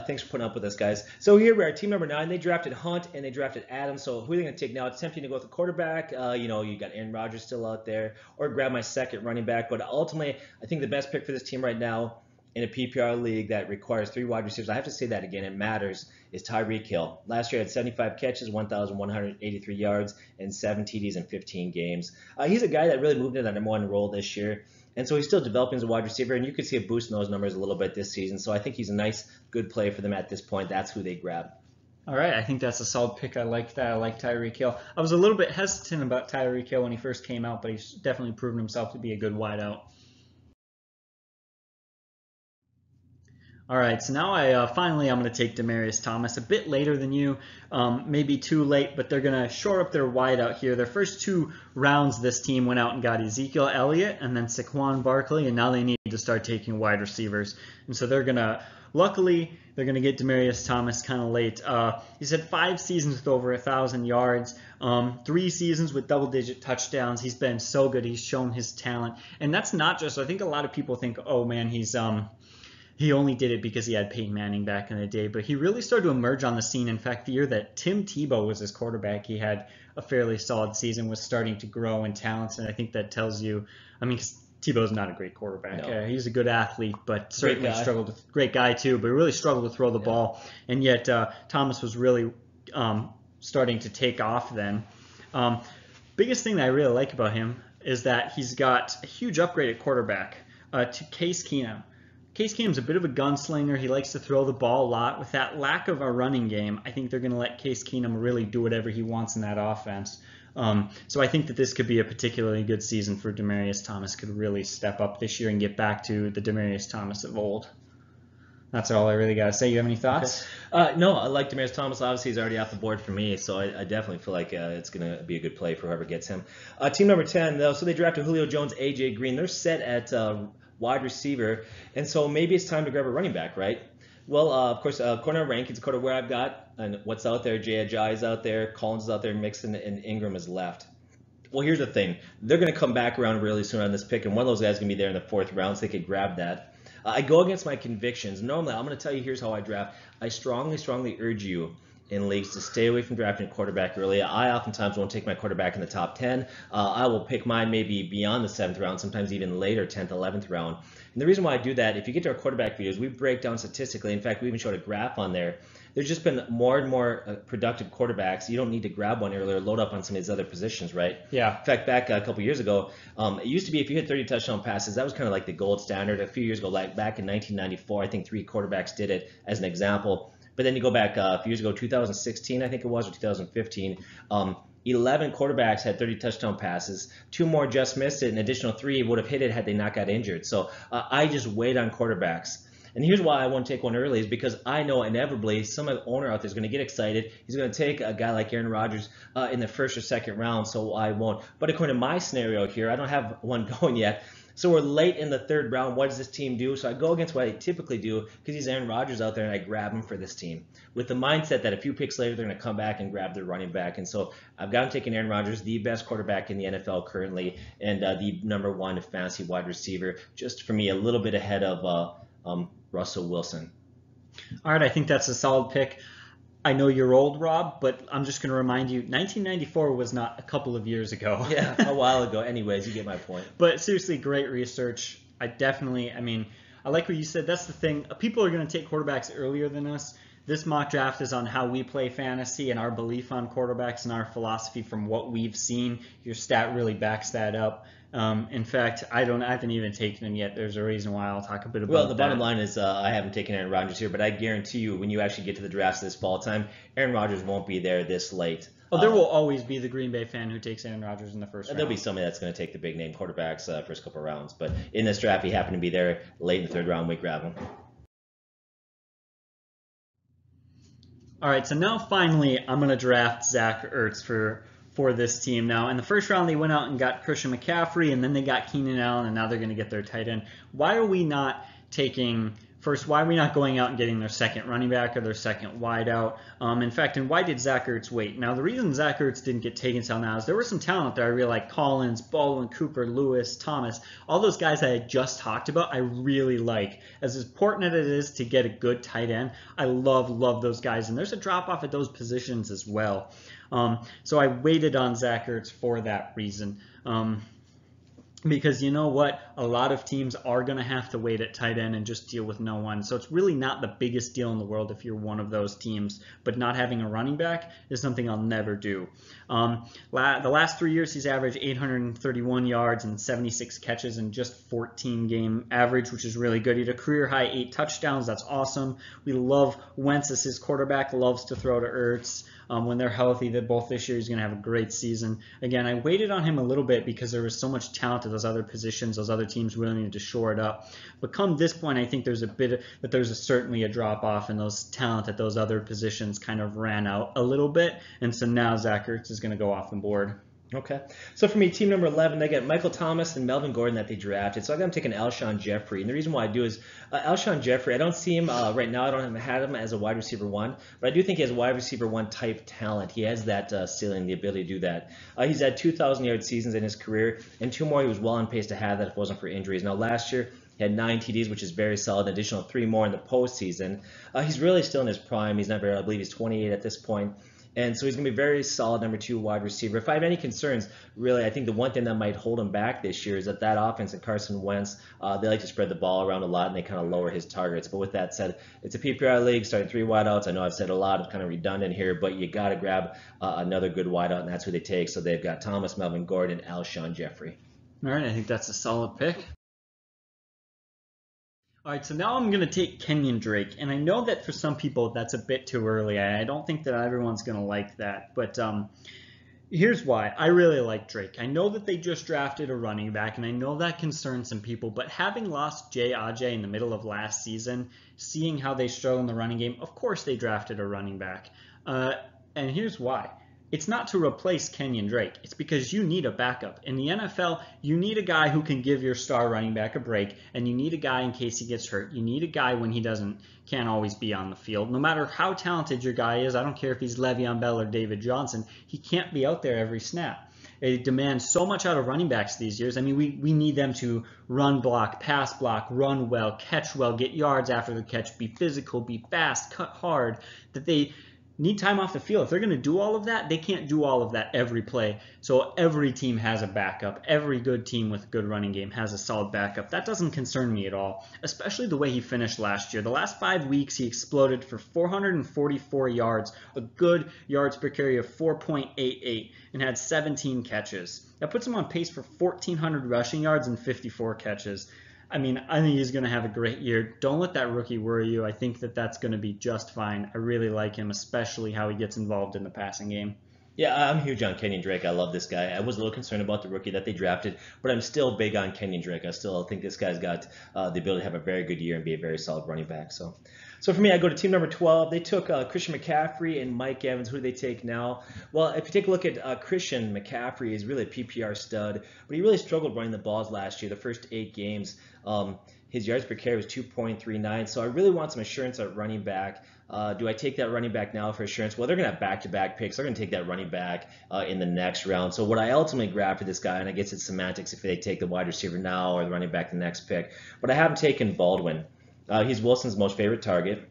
Thanks for putting up with us, guys. So here we are, team number 9. They drafted Hunt and they drafted Adams. So who are they going to take now? It's tempting to go with a quarterback. You know, you got Aaron Rodgers still out there, or grab my second running back. But ultimately, I think the best pick for this team right now in a PPR league that requires 3 wide receivers, I have to say that again, it matters, is Tyreek Hill. Last year he had 75 catches, 1,183 yards, and 7 TDs in 15 games. He's a guy that really moved into that number 1 role this year. And so he's still developing as a wide receiver, and you could see a boost in those numbers a little bit this season. So I think he's a nice, good play for them at this point. That's who they grab. All right, I think that's a solid pick. I like that. I like Tyreek Hill. I was a little bit hesitant about Tyreek Hill when he first came out, but he's definitely proven himself to be a good wideout. All right, so now finally I'm going to take Demaryius Thomas a bit later than you, maybe too late, but they're going to shore up their wideout here. Their first 2 rounds, this team went out and got Ezekiel Elliott and then Saquon Barkley, and now they need to start taking wide receivers. And so they're going to, luckily, they're going to get Demaryius Thomas kind of late. He's had 5 seasons with over 1,000 yards, 3 seasons with double-digit touchdowns. He's been so good. He's shown his talent. And that's not just, I think a lot of people think, oh man, he only did it because he had Peyton Manning back in the day, but he really started to emerge on the scene. In fact, the year that Tim Tebow was his quarterback, he had a fairly solid season, was starting to grow in talents, strengths, and I think that tells you, I mean, Tebow's not a great quarterback. No. He's a good athlete, but certainly struggled with, great guy too, but really struggled to throw the ball. And yet Thomas was really starting to take off then. Biggest thing that I really like about him is that he's got a huge upgrade at quarterback to Case Keenum. Case Keenum's a bit of a gunslinger. He likes to throw the ball a lot. With that lack of a running game, I think they're going to let Case Keenum really do whatever he wants in that offense. So I think that this could be a particularly good season for Demaryius Thomas. Could really step up this year and get back to the Demaryius Thomas of old. That's all I really got to say. You have any thoughts? Okay. No, I like Demaryius Thomas. Obviously, he's already off the board for me, so I definitely feel like it's going to be a good play for whoever gets him. Team number 10, though, so they drafted Julio Jones, AJ Green. They're set at wide receiver, and so maybe it's time to grab a running back, right? Well, of course, corner rankings, according to where I've got and what's out there, AJAYI is out there, Collins is out there, MIXON, and Ingram is left. Well, here's the thing. They're going to come back around really soon on this pick, and one of those guys is going to be there in the 4th round, so they could grab that. I go against my convictions. Normally, I'm going to tell you here's how I draft. I strongly urge you, in leagues to stay away from drafting a quarterback early. I oftentimes won't take my quarterback in the top 10. I will pick mine maybe beyond the 7th round, sometimes even later, 10th, 11th round. And the reason why I do that, if you get to our quarterback videos, we break down statistically. In fact, we even showed a graph on there. There's just been more and more productive quarterbacks. You don't need to grab one earlier, load up on some of these other positions, right? Yeah. In fact, back a couple years ago, it used to be if you hit 30 touchdown passes, that was kind of like the gold standard. A few years ago, like back in 1994, I think 3 quarterbacks did it as an example. But then you go back a few years ago, 2016, I think it was, or 2015, 11 quarterbacks had 30 touchdown passes. 2 more just missed it. An additional 3 would have hit it had they not got injured. So I just wait on quarterbacks. And here's why I won't take one early is because I know inevitably some owner out there is going to get excited. He's going to take a guy like Aaron Rodgers in the 1st or 2nd round, so I won't. But according to my scenario here, I don't have one going yet. So we're late in the 3rd round. What does this team do? So I go against what I typically do because he's Aaron Rodgers out there, and I grab him for this team with the mindset that a few picks later they're going to come back and grab their running back. And so I've got him taking Aaron Rodgers, the best quarterback in the NFL currently, and the #1 fantasy wide receiver, just for me a little bit ahead of Russell Wilson. All right, I think that's a solid pick. I know you're old, Rob, but I'm just going to remind you, 1994 was not a couple of years ago. Yeah, a while ago. Anyways, you get my point. But seriously, great research. I like what you said. That's the thing. People are going to take quarterbacks earlier than us. This mock draft is on how we play fantasy and our belief on quarterbacks and our philosophy from what we've seen. Your stat really backs that up. In fact, I haven't even taken him yet. There's a reason why. I'll talk a bit about that. Well, the bottom line is I haven't taken Aaron Rodgers here, but I guarantee you when you actually get to the drafts this fall time, Aaron Rodgers won't be there this late. Oh, there will always be the Green Bay fan who takes Aaron Rodgers in the 1st round. There'll be somebody that's going to take the big name quarterbacks first couple of rounds. But in this draft, he happened to be there late in the 3rd round. We grab him. All right, so now finally I'm going to draft Zach Ertz for this team. Now, in the 1st round, they went out and got Christian McCaffrey, and then they got Keenan Allen, and now they're going to get their tight end. Why are we not going out and getting their 2nd running back or their 2nd wideout? In fact, and why did Zach Ertz wait? Now, the reason Zach Ertz didn't get taken till now is there was some talent there. I really like Collins, Baldwin, Cooper, Lewis, Thomas. All those guys I had just talked about, I really like. As important as it is to get a good tight end, I love those guys. And there's a drop-off at those positions as well. So I waited on Zach Ertz for that reason. Because you know what? A lot of teams are going to have to wait at tight end and just deal with no one. So it's really not the biggest deal in the world if you're one of those teams. But not having a running back is something I'll never do. The last 3 years, he's averaged 831 yards and 76 catches and just 14 game average, which is really good. He had a career high 8 touchdowns. That's awesome. We love Wentz as his quarterback, loves to throw to Ertz. When they're healthy, both this year, he's going to have a great season. Again, I waited on him a little bit because there was so much talent at those other positions. Those other teams really needed to shore it up. But come this point, I think there's certainly a drop off, and those talent at those other positions kind of ran out a little bit. And so now Zach Ertz is going to go off the board. Okay. So for me, team number 11, they get Michael Thomas and Melvin Gordon that they drafted. So I'm going to take an Alshon Jeffrey. And the reason why I do is Alshon Jeffrey, I don't see him right now. I don't have him as a wide receiver 1. But I do think he has wide receiver 1 type talent. He has that ceiling, the ability to do that. He's had 2,000-yard seasons in his career. And 2 more he was well on pace to have that if it wasn't for injuries. Now last year, he had 9 TDs, which is very solid. An additional 3 more in the postseason. He's really still in his prime. He's not very, I believe he's 28 at this point. And so he's going to be very solid #2 wide receiver. If I have any concerns, really, I think the one thing that might hold him back this year is that offense and Carson Wentz, they like to spread the ball around a lot, and they kind of lower his targets. But with that said, it's a PPR league, starting 3 wideouts. I know I've said a lot of kind of redundant here, but you got to grab another good wideout, and that's who they take. So they've got Thomas, Melvin Gordon, and Alshon Jeffrey. All right, I think that's a solid pick. All right, so now I'm going to take Kenyan Drake, and I know that for some people that's a bit too early. I don't think that everyone's going to like that, but here's why. I really like Drake. I know that they just drafted a running back, and I know that concerns some people, but having lost AJAYI in the middle of last season, seeing how they struggle in the running game, of course they drafted a running back. And here's why. It's not to replace Kenyan Drake. It's because you need a backup. In the NFL, you need a guy who can give your star running back a break, and you need a guy in case he gets hurt. You need a guy when he can't always be on the field. No matter how talented your guy is, I don't care if he's Le'Veon Bell or David Johnson, he can't be out there every snap. It demands so much out of running backs these years. I mean, we need them to run block, pass block, run well, catch well, get yards after the catch, be physical, be fast, cut hard, that they need time off the field. If they're going to do all of that, they can't do all of that every play. So every team has a backup. Every good team with a good running game has a solid backup. That doesn't concern me at all, especially the way he finished last year. The last 5 weeks, he exploded for 444 yards, a good yards per carry of 4.88, and had 17 catches. That puts him on pace for 1,400 rushing yards and 54 catches. I mean, I think he's going to have a great year. Don't let that rookie worry you. I think that that's going to be just fine. I really like him, especially how he gets involved in the passing game. Yeah, I'm huge on Kenyan Drake. I love this guy. I was a little concerned about the rookie that they drafted, but I'm still big on Kenyan Drake. I still think this guy's got the ability to have a very good year and be a very solid running back. So for me, I go to team number 12. They took Christian McCaffrey and Mike Evans. Who do they take now? Well, if you take a look at Christian McCaffrey, he's really a PPR stud, but he really struggled running the balls last year. The first 8 games, his yards per carry was 2.39. So I really want some assurance at running back. Do I take that running back now for assurance? Well, they're going to have back-to-back picks. They're going to take that running back in the next round. So what I ultimately grab for this guy, and I guess it's semantics if they take the wide receiver now or the running back the next pick, but I haven't taken Baldwin. He's Wilson's most favorite target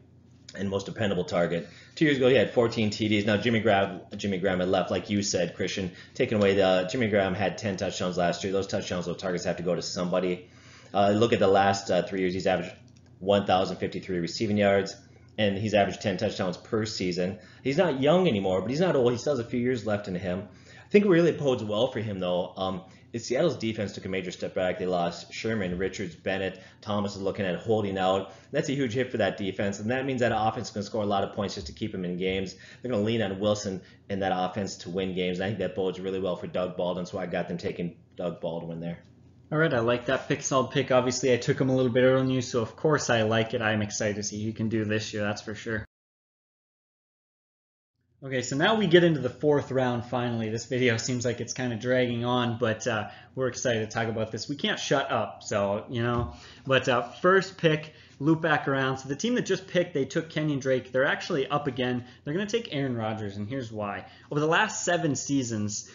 and most dependable target. 2 years ago, he had 14 TDs. Now, Jimmy Graham had left, like you said, Christian, taken away. Jimmy Graham had 10 touchdowns last year. Those touchdowns, those targets have to go to somebody. Look at the last 3 years. He's averaged 1,053 receiving yards, and he's averaged 10 touchdowns per season. He's not young anymore, but he's not old. He still has a few years left in him. I think what really bodes well for him, though, is Seattle's defense took a major step back. They lost Sherman, Richards, Bennett. Thomas is looking at holding out. That's a huge hit for that defense, and that means that offense is going to score a lot of points just to keep him in games. They're going to lean on Wilson and that offense to win games, and I think that bodes really well for Doug Baldwin, so I got them taking Doug Baldwin there. All right, I like that pick. Solid pick. Obviously, I took him a little bit earlier than you, so of course I like it. I'm excited to see who he can do this year, that's for sure. Okay, so now we get into the 4th round finally. This video seems like it's kind of dragging on, but we're excited to talk about this. We can't shut up, so, you know. But first pick, loop back around. So the team that just picked, they took Kenyan Drake. They're actually up again. They're going to take Aaron Rodgers, and here's why. Over the last 7 seasons,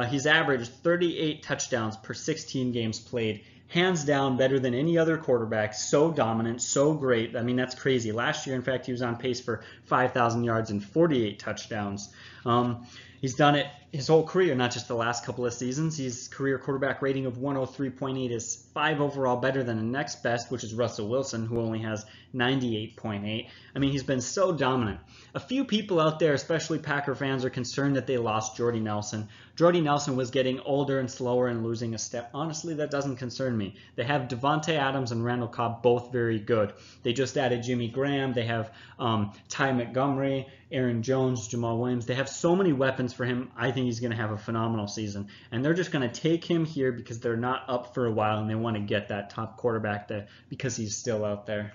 he's averaged 38 touchdowns per 16 games played. Hands down, better than any other quarterback. So dominant, so great. I mean, that's crazy. Last year, in fact, he was on pace for 5,000 yards and 48 touchdowns. He's done it his whole career, not just the last couple of seasons. His career quarterback rating of 103.8 is 5 overall, better than the next best, which is Russell Wilson, who only has 98.8. I mean, he's been so dominant. A few people out there, especially Packer fans, are concerned that they lost Jordy Nelson. Jordy Nelson was getting older and slower and losing a step. Honestly, that doesn't concern me. They have Devontae Adams and Randall Cobb, both very good. They just added Jimmy Graham. They have Ty Montgomery, Aaron Jones, Jamal Williams. They have so many weapons for him. I think he's going to have a phenomenal season. And they're just going to take him here because they're not up for a while and they want to get that top quarterback because he's still out there.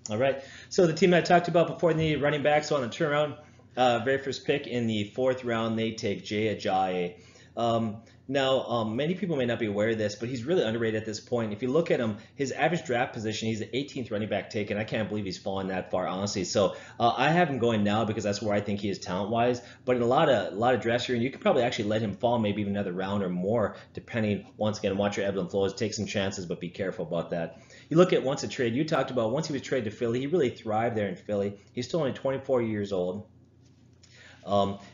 All right. So the team I talked about before, the running backs on the turnaround, very first pick in the 4th round, they take AJAYI. Now, many people may not be aware of this, but he's really underrated at this point. If you look at him, his average draft position, he's the 18th running back taken. I can't believe he's fallen that far, honestly. So I have him going now because that's where I think he is talent-wise. But in a lot of drafts here, you could probably actually let him fall maybe even another round or more, depending, once again, watch your ebb and flows. Take some chances, but be careful about that. You look at once a trade, you talked about once he was traded to Philly, he really thrived there in Philly. He's still only 24 years old.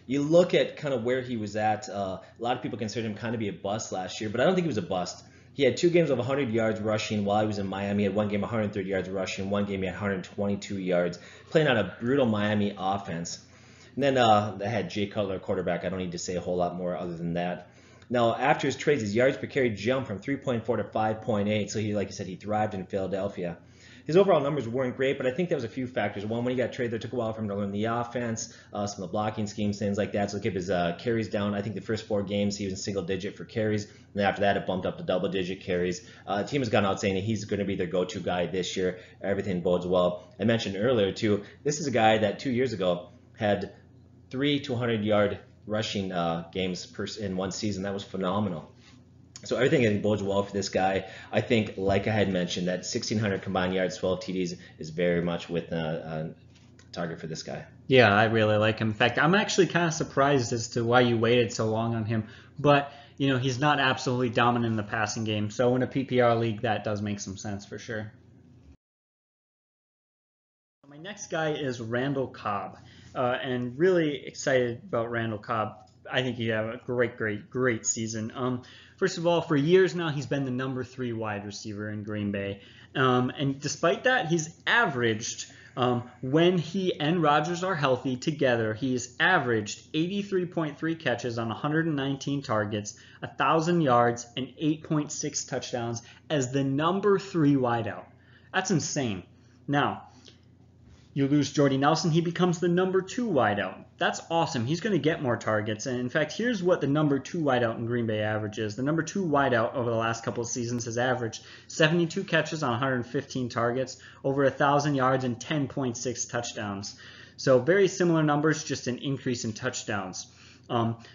You look at kind of where he was at. A lot of people considered him kind of be a bust last year, but I don't think he was a bust. He had 2 games of 100 yards rushing while he was in Miami. He had 1 game 130 yards rushing, 1 game he had 122 yards, playing on a brutal Miami offense. And then they had Jay Cutler, quarterback. I don't need to say a whole lot more other than that. Now, after his trades, his yards per carry jumped from 3.4 to 5.8. So he, like you said, he thrived in Philadelphia. His overall numbers weren't great, but I think there was a few factors. One, when he got traded, it took a while for him to learn the offense, some of the blocking schemes, things like that. So it kept his carries down. I think the first 4 games he was in single digit for carries, and then after that it bumped up to double digit carries. The team has gone out saying that he's going to be their go-to guy this year. Everything bodes well. I mentioned earlier too, this is a guy that 2 years ago had 3 200-yard rushing games in one season. That was phenomenal. So everything I think bodes well for this guy. I think, like I had mentioned, that 1,600 combined yards, 12 TDs is very much with a target for this guy. Yeah, I really like him. In fact, I'm actually kind of surprised as to why you waited so long on him. But, you know, he's not absolutely dominant in the passing game. So in a PPR league, that does make some sense for sure. My next guy is Randall Cobb, and really excited about Randall Cobb. I think he had a great season. First of all, for years now, he's been the number 3 wide receiver in Green Bay. And despite that, he's averaged, when he and Rodgers are healthy together, he's averaged 83.3 catches on 119 targets, 1,000 yards, and 8.6 touchdowns as the number 3 wideout. That's insane. Now, you lose Jordy Nelson, he becomes the number 2 wideout. That's awesome. He's going to get more targets. And in fact, here's what the number 2 wideout in Green Bay averages. The number 2 wideout over the last couple of seasons has averaged 72 catches on 115 targets, over 1,000 yards, and 10.6 touchdowns. So very similar numbers, just an increase in touchdowns.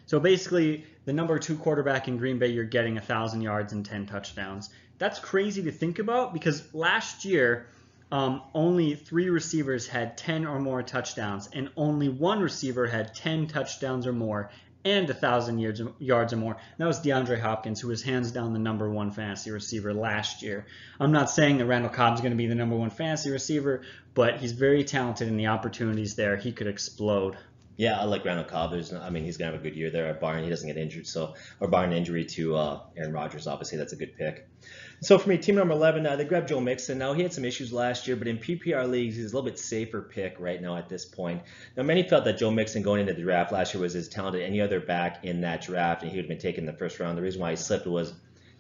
So basically, the number 2 quarterback in Green Bay, you're getting 1,000 yards and 10 touchdowns. That's crazy to think about because last year, only 3 receivers had 10 or more touchdowns, and only 1 receiver had 10 touchdowns or more and 1,000 yards or more. That was DeAndre Hopkins, who was hands down the number 1 fantasy receiver last year. I'm not saying that Randall Cobb's going to be the number 1 fantasy receiver, but he's very talented, and the opportunities there, he could explode. Yeah, I like Randall Cobb. He's going to have a good year there at barring he doesn't get injured. Or barring injury to Aaron Rodgers, obviously that's a good pick. So for me, team number 11, they grabbed Joe Mixon. Now he had some issues last year, but in PPR leagues, he's a little bit safer pick right now at this point. Now many felt that Joe Mixon going into the draft last year was as talented as any other back in that draft, and he would have been taken in the first round. The reason why he slipped was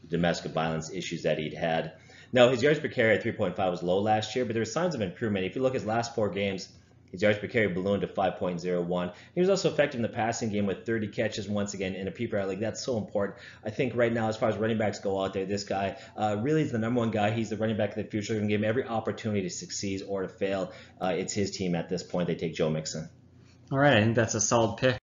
the domestic violence issues that he'd had. Now his yards per carry at 3.5 was low last year, but there were signs of improvement. If you look at his last 4 games, his yards per carry ballooned to 5.01. He was also effective in the passing game with 30 catches once again in a PPR league. That's so important. I think right now, as far as running backs go out there, this guy really is the number 1 guy. He's the running back of the future. They're going to give him every opportunity to succeed or to fail. It's his team at this point. They take Joe Mixon. All right, I think that's a solid pick.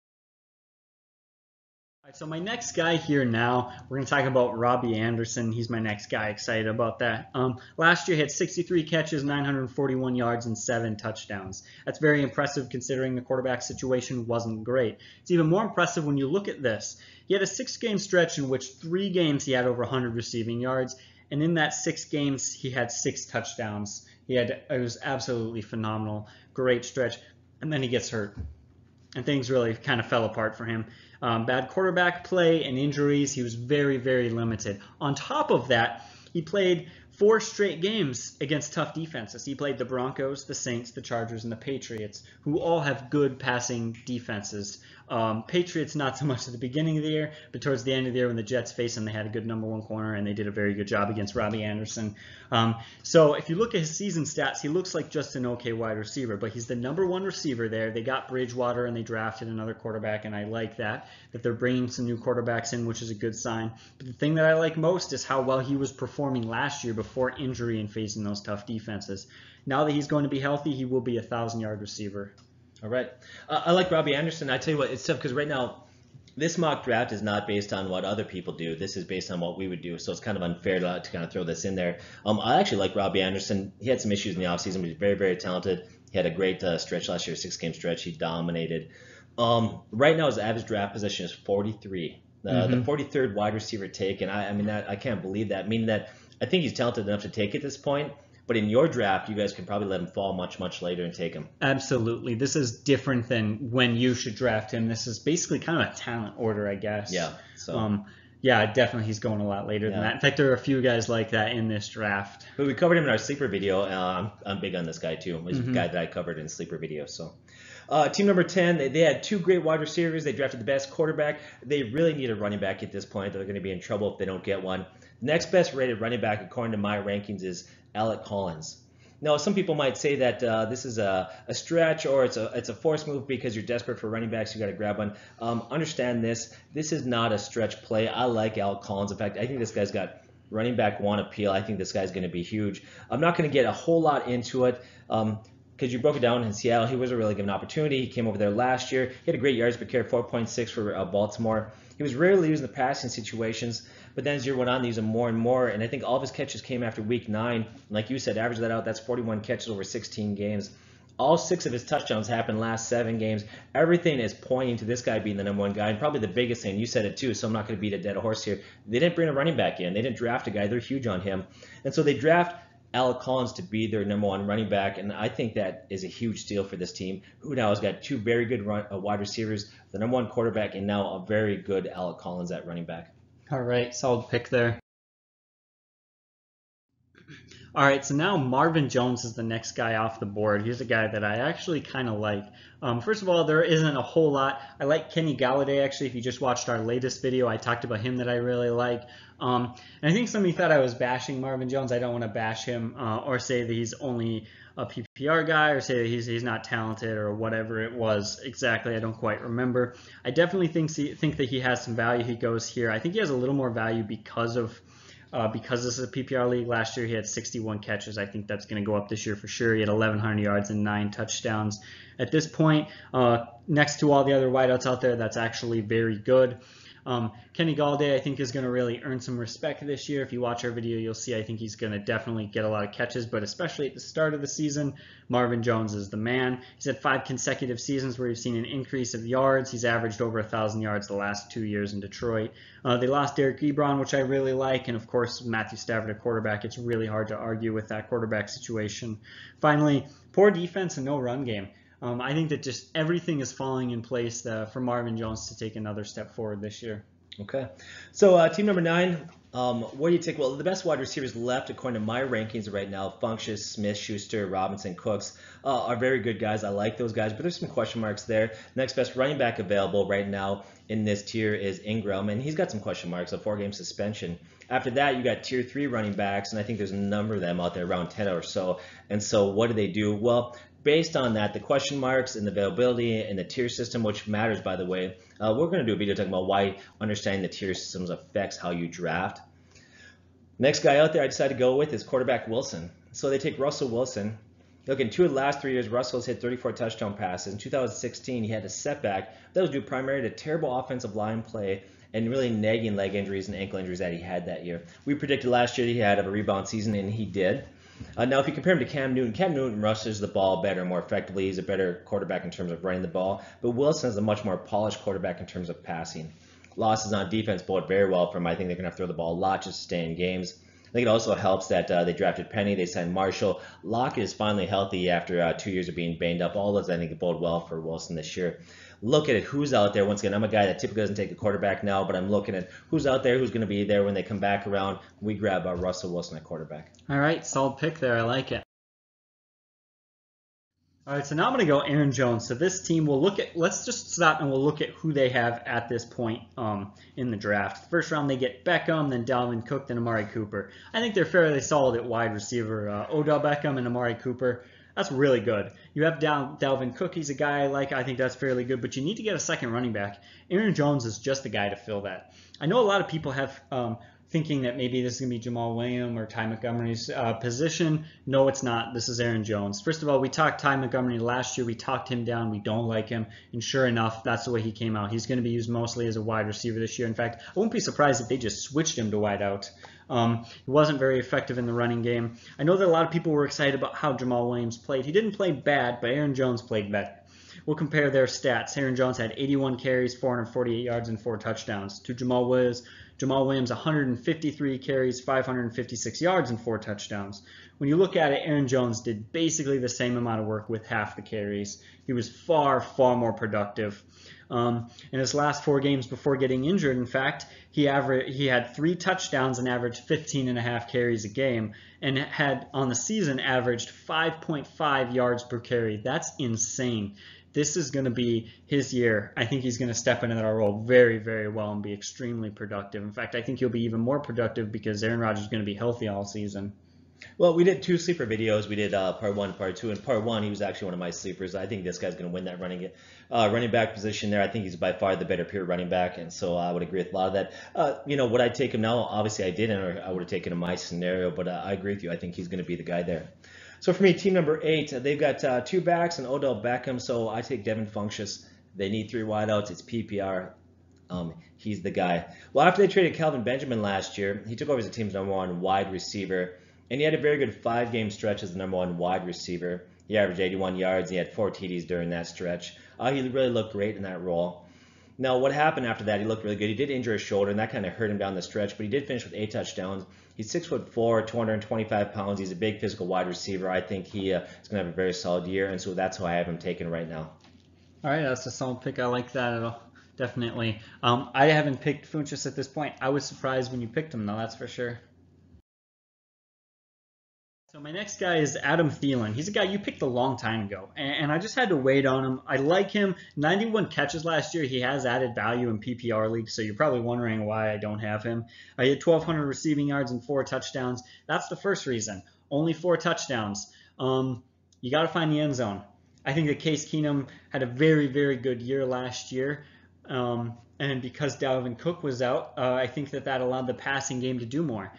All right, so my next guy here now, we're going to talk about Robbie Anderson. He's my next guy. Excited about that. Last year, he had 63 catches, 941 yards, and 7 touchdowns. That's very impressive considering the quarterback situation wasn't great. It's even more impressive when you look at this. He had a 6-game stretch in which 3 games he had over 100 receiving yards, and in that 6 games, he had 6 touchdowns. It was absolutely phenomenal. Great stretch. And then he gets hurt, and things really kind of fell apart for him. Bad quarterback play and injuries. He was very, very limited. On top of that, he played 4 straight games against tough defenses. He played the Broncos, the Saints, the Chargers, and the Patriots, who all have good passing defenses. Patriots not so much at the beginning of the year, but towards the end of the year when the Jets faced him, they had a good number 1 corner, and they did a very good job against Robbie Anderson. So if you look at his season stats, he looks like just an okay wide receiver, but he's the number 1 receiver there. They got Bridgewater, and they drafted another quarterback, and I like that they're bringing some new quarterbacks in, which is a good sign. But the thing that I like most is how well he was performing last year before injury and facing those tough defenses. Now that he's going to be healthy, he will be a 1,000-yard receiver. All right. I like Robbie Anderson. I tell you what, it's tough because right now this mock draft is not based on what other people do. This is based on what we would do, so it's kind of unfair to kind of throw this in there. I actually like Robbie Anderson. He had some issues in the offseason, but he's very, very talented. He had a great stretch last year, 6-game stretch. He dominated. Right now his average draft position is 43. The 43rd wide receiver taken. I mean, I can't believe that. Meaning that I think he's talented enough to take at this point. But in your draft, you guys can probably let him fall much, much later and take him. Absolutely. This is different than when you should draft him. This is basically kind of a talent order, I guess. Yeah. So. Yeah, definitely he's going a lot later than that. In fact, there are a few guys like that in this draft. But we covered him in our sleeper video. I'm big on this guy, too. He's a guy that I covered in sleeper video. So. Team number 10, they had 2 great wide receivers. They drafted the best quarterback. They really need a running back at this point. They're going to be in trouble if they don't get one. The next best rated running back, according to my rankings, is Alec Collins. Now, some people might say that this is a stretch or it's a forced move because you're desperate for running backs. You got to grab one. Understand this. This is not a stretch play. I like Alec Collins. In fact, I think this guy's got running back 1 appeal. I think this guy's going to be huge. I'm not going to get a whole lot into it. Because you broke it down in Seattle, he wasn't really given an opportunity. He came over there last year. He had a great yards per carry, 4.6 for Baltimore. He was rarely used in the passing situations, but then as year went on, they used him more and more. And I think all of his catches came after week 9. And like you said, average that out, that's 41 catches over 16 games. All 6 of his touchdowns happened last 7 games. Everything is pointing to this guy being the number 1 guy. And probably the biggest thing, you said it too, so I'm not going to beat a dead horse here. They didn't bring a running back in. They didn't draft a guy. They're huge on him. And so they draft Alec Collins to be their #1 running back, and I think that is a huge steal for this team, who now has got 2 very good wide receivers, the #1 quarterback, and now a very good Alec Collins at running back. All right, solid pick there. All right, so now Marvin Jones is the next guy off the board. He's a guy that I actually kind of like. First of all, there isn't a whole lot. I like Kenny Galladay, actually. If you just watched our latest video, I talked about him that I really like. And I think somebody thought I was bashing Marvin Jones. I don't want to bash him or say that he's only a PPR guy or say that he's not talented or whatever it was exactly. I don't quite remember. I definitely think that he has some value. He goes here. I think he has a little more value because this is a PPR league. Last year he had 61 catches. I think that's going to go up this year for sure. He had 1,100 yards and 9 touchdowns. At this point, next to all the other wideouts out there, that's actually very good. Kenny Galladay, I think, is going to really earn some respect this year. If you watch our video, you'll see I think he's going to definitely get a lot of catches, but especially at the start of the season, Marvin Jones is the man. He's had 5 consecutive seasons where we've seen an increase of yards. He's averaged over 1,000 yards the last 2 years in Detroit. They lost Derek Ebron, which I really like, and of course Matthew Stafford at quarterback. It's really hard to argue with that quarterback situation. Finally, poor defense and no run game. I think that just everything is falling in place for Marvin Jones to take another step forward this year. Okay. So team number 9, what do you take? Well, the best wide receivers left, according to my rankings right now, Funchess, Smith, Schuster, Robinson, Cooks, are very good guys. I like those guys, but there's some question marks there. Next best running back available right now in this tier is Ingram, and he's got some question marks, a 4-game suspension. After that, you got tier 3 running backs, and I think there's a number of them out there, around 10 or so. And so what do they do? Well, based on that, the question marks and the availability and the tier system, which matters, by the way, we're going to do a video talking about why understanding the tier systems affects how you draft. Next guy out there I decided to go with is quarterback Wilson. So they take Russell Wilson. Look, in 2 of the last 3 years, Russell has hit 34 touchdown passes. In 2016, he had a setback. That was due primarily to terrible offensive line play and really nagging leg injuries and ankle injuries that he had that year. We predicted last year that he had a rebound season, and he did. Now, if you compare him to Cam Newton rushes the ball better, more effectively. He's a better quarterback in terms of running the ball. But Wilson is a much more polished quarterback in terms of passing. Losses on defense bode very well for him. I think they're going to have to throw the ball a lot just to stay in games. I think it also helps that they drafted Penny, they signed Marshall. Lockett is finally healthy after 2 years of being banged up. All those, I think, bode well for Wilson this year. Look at it, who's out there. Once again, I'm a guy that typically doesn't take a quarterback now, but I'm looking at who's out there, who's going to be there when they come back around. We grab Russell Wilson at quarterback. All right, solid pick there. I like it. All right, so now I'm going to go Aaron Jones. So this team, let's just stop and we'll look at who they have at this point in the draft. First round, they get Beckham, then Dalvin Cook, then Amari Cooper. I think they're fairly solid at wide receiver. Odell Beckham and Amari Cooper, that's really good. You have Dalvin Cook, he's a guy I like. I think that's fairly good, but you need to get a second running back. Aaron Jones is just the guy to fill that. I know a lot of people have thinking that maybe this is going to be Jamal Williams or Ty Montgomery's position. No, it's not. This is Aaron Jones. First of all, we talked Ty Montgomery last year. We talked him down. We don't like him. And sure enough, that's the way he came out. He's going to be used mostly as a wide receiver this year. In fact, I won't be surprised if they just switched him to wide out. He wasn't very effective in the running game. I know that a lot of people were excited about how Jamal Williams played. He didn't play bad, but Aaron Jones played better. We'll compare their stats. Aaron Jones had 81 carries, 448 yards, and 4 touchdowns. To Jamal Williams, 153 carries, 556 yards, and 4 touchdowns. When you look at it, Aaron Jones did basically the same amount of work with half the carries. He was far, far more productive. In his last 4 games before getting injured, in fact, he had 3 touchdowns and averaged 15.5 carries a game, and had on the season averaged 5.5 yards per carry. That's insane. This is going to be his year. I think he's going to step into that role very, very well and be extremely productive. In fact, I think he'll be even more productive because Aaron Rodgers is going to be healthy all season. Well, we did 2 sleeper videos. We did part 1, part 2. In part 1, he was actually one of my sleepers. I think this guy's going to win that running back position there. I think he's by far the better pure running back, and so I would agree with a lot of that. Would I take him now? Obviously, I didn't, or I would have taken him in my scenario, but I agree with you. I think he's going to be the guy there. So for me, team number 8, they've got 2 backs and Odell Beckham, so I take Devin Funchess. They need 3 wideouts. It's PPR. He's the guy. Well, after they traded Calvin Benjamin last year, he took over as the team's #1 wide receiver, and he had a very good 5-game stretch as the #1 wide receiver. He averaged 81 yards. He had 4 TDs during that stretch. He really looked great in that role. Now, what happened after that, he looked really good. He did injure his shoulder, and that kind of hurt him down the stretch, but he did finish with 8 touchdowns. He's 6'4", 225 pounds. He's a big physical wide receiver. I think he is going to have a very solid year, and so that's who I have him taken right now. All right, that's a solid pick. I like that at all. Definitely. I haven't picked Funchess at this point. I was surprised when you picked him, though, that's for sure. So my next guy is Adam Thielen. He's a guy you picked a long time ago, and I just had to wait on him. I like him. 91 catches last year. He has added value in PPR leagues, so you're probably wondering why I don't have him. He had 1,200 receiving yards and 4 touchdowns. That's the first reason. Only 4 touchdowns. You got to find the end zone. I think that Case Keenum had a very, very good year last year. And because Dalvin Cook was out, I think that allowed the passing game to do more.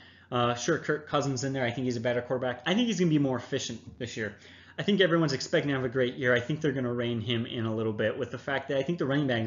Sure, Kirk Cousins in there. I think he's a better quarterback. I think he's going to be more efficient this year. I think everyone's expecting to have a great year. I think they're going to rein him in a little bit with the fact that I think the running game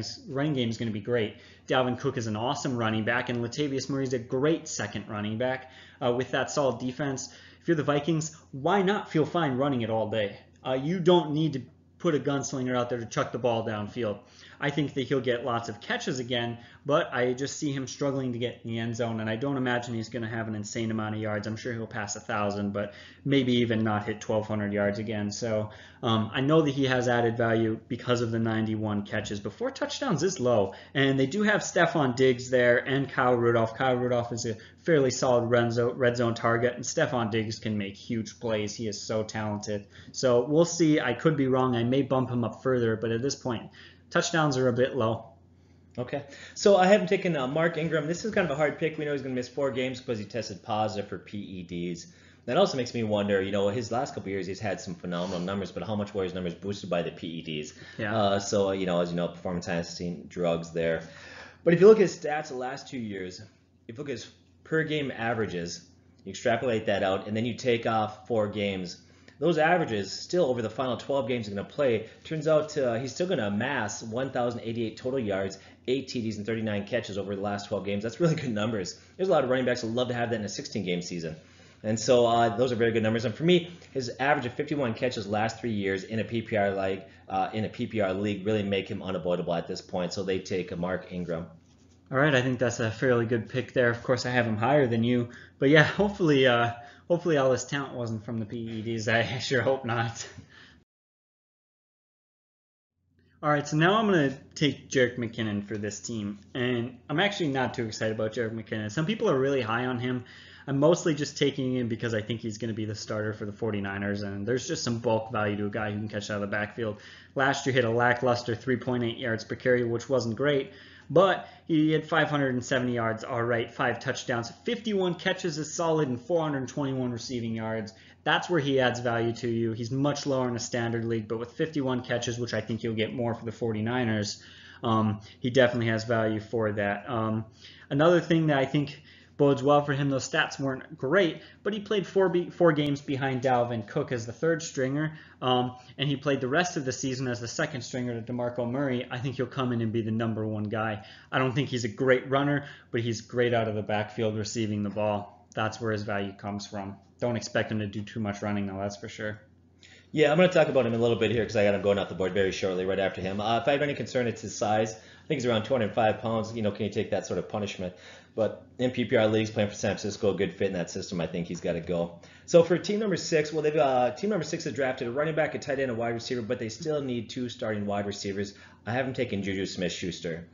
is going to be great. Dalvin Cook is an awesome running back, and Latavius Murray's a great second running back with that solid defense. If you're the Vikings, why not feel fine running it all day? You don't need to put a gunslinger out there to chuck the ball downfield. I think that he'll get lots of catches again, but I just see him struggling to get in the end zone, and I don't imagine he's going to have an insane amount of yards. I'm sure he'll pass 1,000, but maybe even not hit 1,200 yards again. So I know that he has added value because of the 91 catches, but 4 touchdowns is low, and they do have Stephon Diggs there and Kyle Rudolph. Kyle Rudolph is a fairly solid red zone target, and Stephon Diggs can make huge plays. He is so talented. So we'll see. I could be wrong. I may bump him up further, but at this point, touchdowns are a bit low. Okay, so I have him taken Mark Ingram. This is kind of a hard pick. We know he's going to miss 4 games because he tested positive for PEDs. That also makes me wonder, his last couple of years he's had some phenomenal numbers, but how much were his numbers boosted by the PEDs? Yeah. So, as you know, performance enhancing drugs there. But if you look at his stats the last 2 years, if you look at his per game averages, you extrapolate that out, and then you take off 4 games, those averages still over the final 12 games he's going to play, turns out he's still going to amass 1,088 total yards, 8 TDs, and 39 catches over the last 12 games. That's really good numbers. There's a lot of running backs who love to have that in a 16-game season. And so those are very good numbers. And for me, his average of 51 catches last 3 years in a PPR league really make him unavoidable at this point. So they take Mark Ingram. All right, I think that's a fairly good pick there. Of course, I have him higher than you, but yeah, hopefully all this talent wasn't from the PEDs. I sure hope not. All right, so now I'm going to take JERICK McKinnon for this team, and I'm actually not too excited about JERICK McKinnon. Some people are really high on him. I'm mostly just taking him because I think he's going to be the starter for the 49ers, and there's just some bulk value to a guy who can catch out of the backfield. Last year, hit a lackluster 3.8 yards per carry, which wasn't great, but he had 570 yards, all right, 5 touchdowns, 51 catches is solid, and 421 receiving yards. That's where he adds value to you. He's much lower in a standard league, but with 51 catches, which I think you'll get more for the 49ers, he definitely has value for that. Another thing that I think bodes well for him, those stats weren't great, but he played 4 games behind Dalvin Cook as the 3rd stringer, and he played the rest of the season as the 2nd stringer to DeMarco Murray. I think he'll come in and be the #1 guy. I don't think he's a great runner, but he's great out of the backfield receiving the ball. That's where his value comes from. Don't expect him to do too much running, though, that's for sure. Yeah, I'm going to talk about him a little bit here because I got him going off the board very shortly right after him. If I have any concern, it's his size. I think he's around 205 pounds. Can you take that sort of punishment? But in PPR leagues, playing for San Francisco, a good fit in that system, I think he's got to go. So for team number 6, well, team number 6 has drafted a running back, a tight end, a wide receiver, but they still need 2 starting wide receivers. I have him taking Juju Smith-Schuster.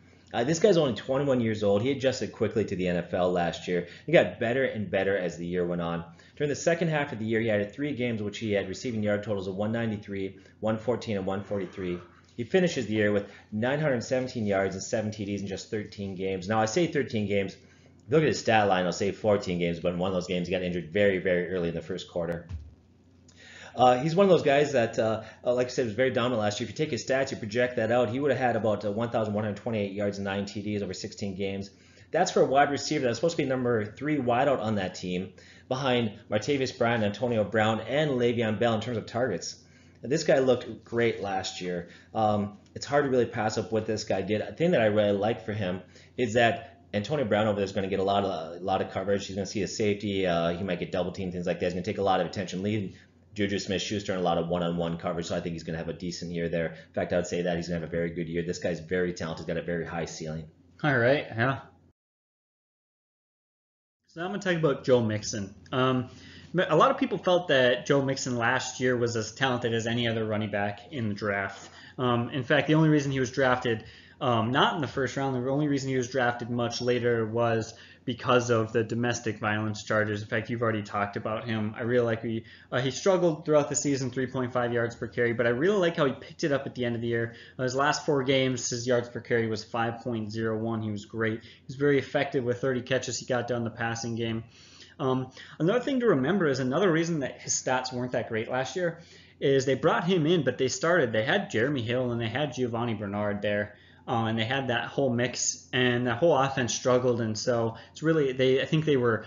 This guy's only 21 years old. He adjusted quickly to the NFL last year. He got better and better as the year went on. During the second half of the year, he had 3 games which he had receiving yard totals of 193, 114, and 143. He finishes the year with 917 yards and 7 TDs in just 13 games. Now, I say 13 games. If you look at his stat line, I'll say 14 games, but in one of those games, he got injured very, very early in the first quarter. He's one of those guys that, like I said, was very dominant last year. If you take his stats, you project that out, he would have had about 1,128 yards and 9 TDs over 16 games. That's for a wide receiver that's supposed to be number 3 wideout on that team, behind Martavis Bryant, Antonio Brown, and Le'Veon Bell in terms of targets. This guy looked great last year. It's hard to really pass up what this guy did. A thing that I really like for him is that Antonio Brown over there is going to get a lot of coverage. He's going to see a safety. He might get double teamed, things like that. He's going to take a lot of attention. Juju Smith-Schuster in a lot of one-on-one coverage, so I think he's going to have a decent year there. In fact, I would say that he's going to have a very good year. This guy's very talented, got a very high ceiling. All right, yeah. So now I'm going to talk about Joe Mixon. A lot of people felt that Joe Mixon last year was as talented as any other running back in the draft. In fact, the only reason he was drafted not in the first round, the only reason he was drafted much later was because of the domestic violence charges. In fact, you've already talked about him. I really like he struggled throughout the season, 3.5 yards per carry, but I really like how he picked it up at the end of the year. His last 4 games, his yards per carry was 5.01. He was great. He was very effective with 30 catches he got done the passing game. Another thing to remember is another reason that his stats weren't that great last year is they brought him in, but they had Jeremy Hill and they had Giovanni Bernard there. And they had that whole mix, and that whole offense struggled, and so it's really I think they were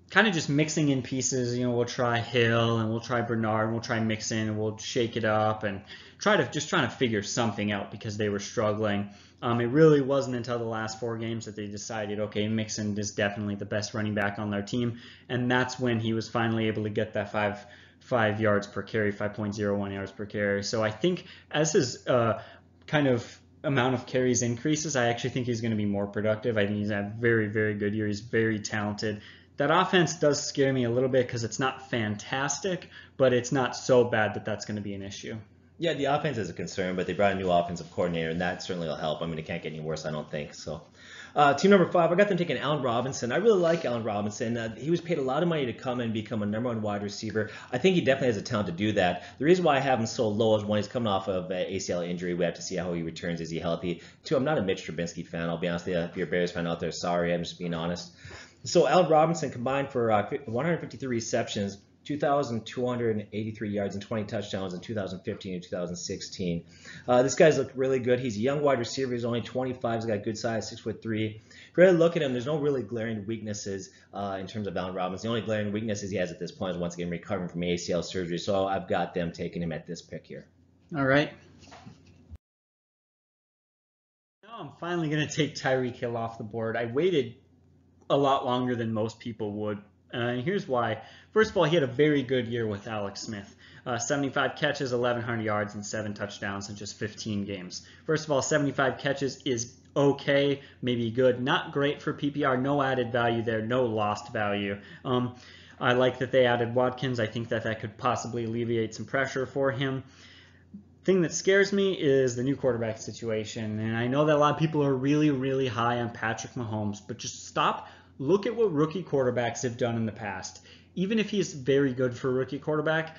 kind of just mixing in pieces. You know, we'll try Hill and we'll try Bernard and we'll try Mixon and we'll shake it up and trying to figure something out because they were struggling. It really wasn't until the last 4 games that they decided, okay, Mixon is definitely the best running back on their team, and that's when he was finally able to get that 5 yards per carry, 5.01 yards per carry. So I think as his kind of amount of carries increases, I actually think he's going to be more productive. I think he's had a very, very good year. He's very talented. That offense does scare me a little bit because it's not fantastic, but it's not so bad that that's going to be an issue. Yeah, the offense is a concern, but they brought a new offensive coordinator, and that certainly will help. I mean, it can't get any worse, I don't think. So, team number 5, I got them taking Allen Robinson. I really like Allen Robinson. He was paid a lot of money to come and become a #1 wide receiver. I think he definitely has the talent to do that. The reason why I have him so low is 1, he's coming off of an ACL injury. We have to see how he returns. Is he healthy? 2, I'm not a Mitch Trubisky fan. I'll be honest with you. If you're a Bears fan out there, sorry. I'm just being honest. So Allen Robinson combined for 153 receptions, 2,283 yards and 20 touchdowns in 2015 and 2016. This guy's looked really good. He's a young wide receiver. He's only 25. He's got good size, 6'3". If you really look at him, there's no really glaring weaknesses in terms of Allen Robinson. The only glaring weaknesses he has at this point is once again recovering from ACL surgery. So I've got them taking him at this pick here. All right. Now I'm finally going to take Tyreek Hill off the board. I waited a lot longer than most people would. And here's why. First of all, he had a very good year with Alex Smith. 75 catches, 1,100 yards, and 7 touchdowns in just 15 games. First of all, 75 catches is okay, maybe good. Not great for PPR. No added value there. No lost value. I like that they added Watkins. I think that could possibly alleviate some pressure for him. Thing that scares me is the new quarterback situation. And I know that a lot of people are really, really high on Patrick Mahomes, but just stop. Look at what rookie quarterbacks have done in the past. Even if he's very good for a rookie quarterback,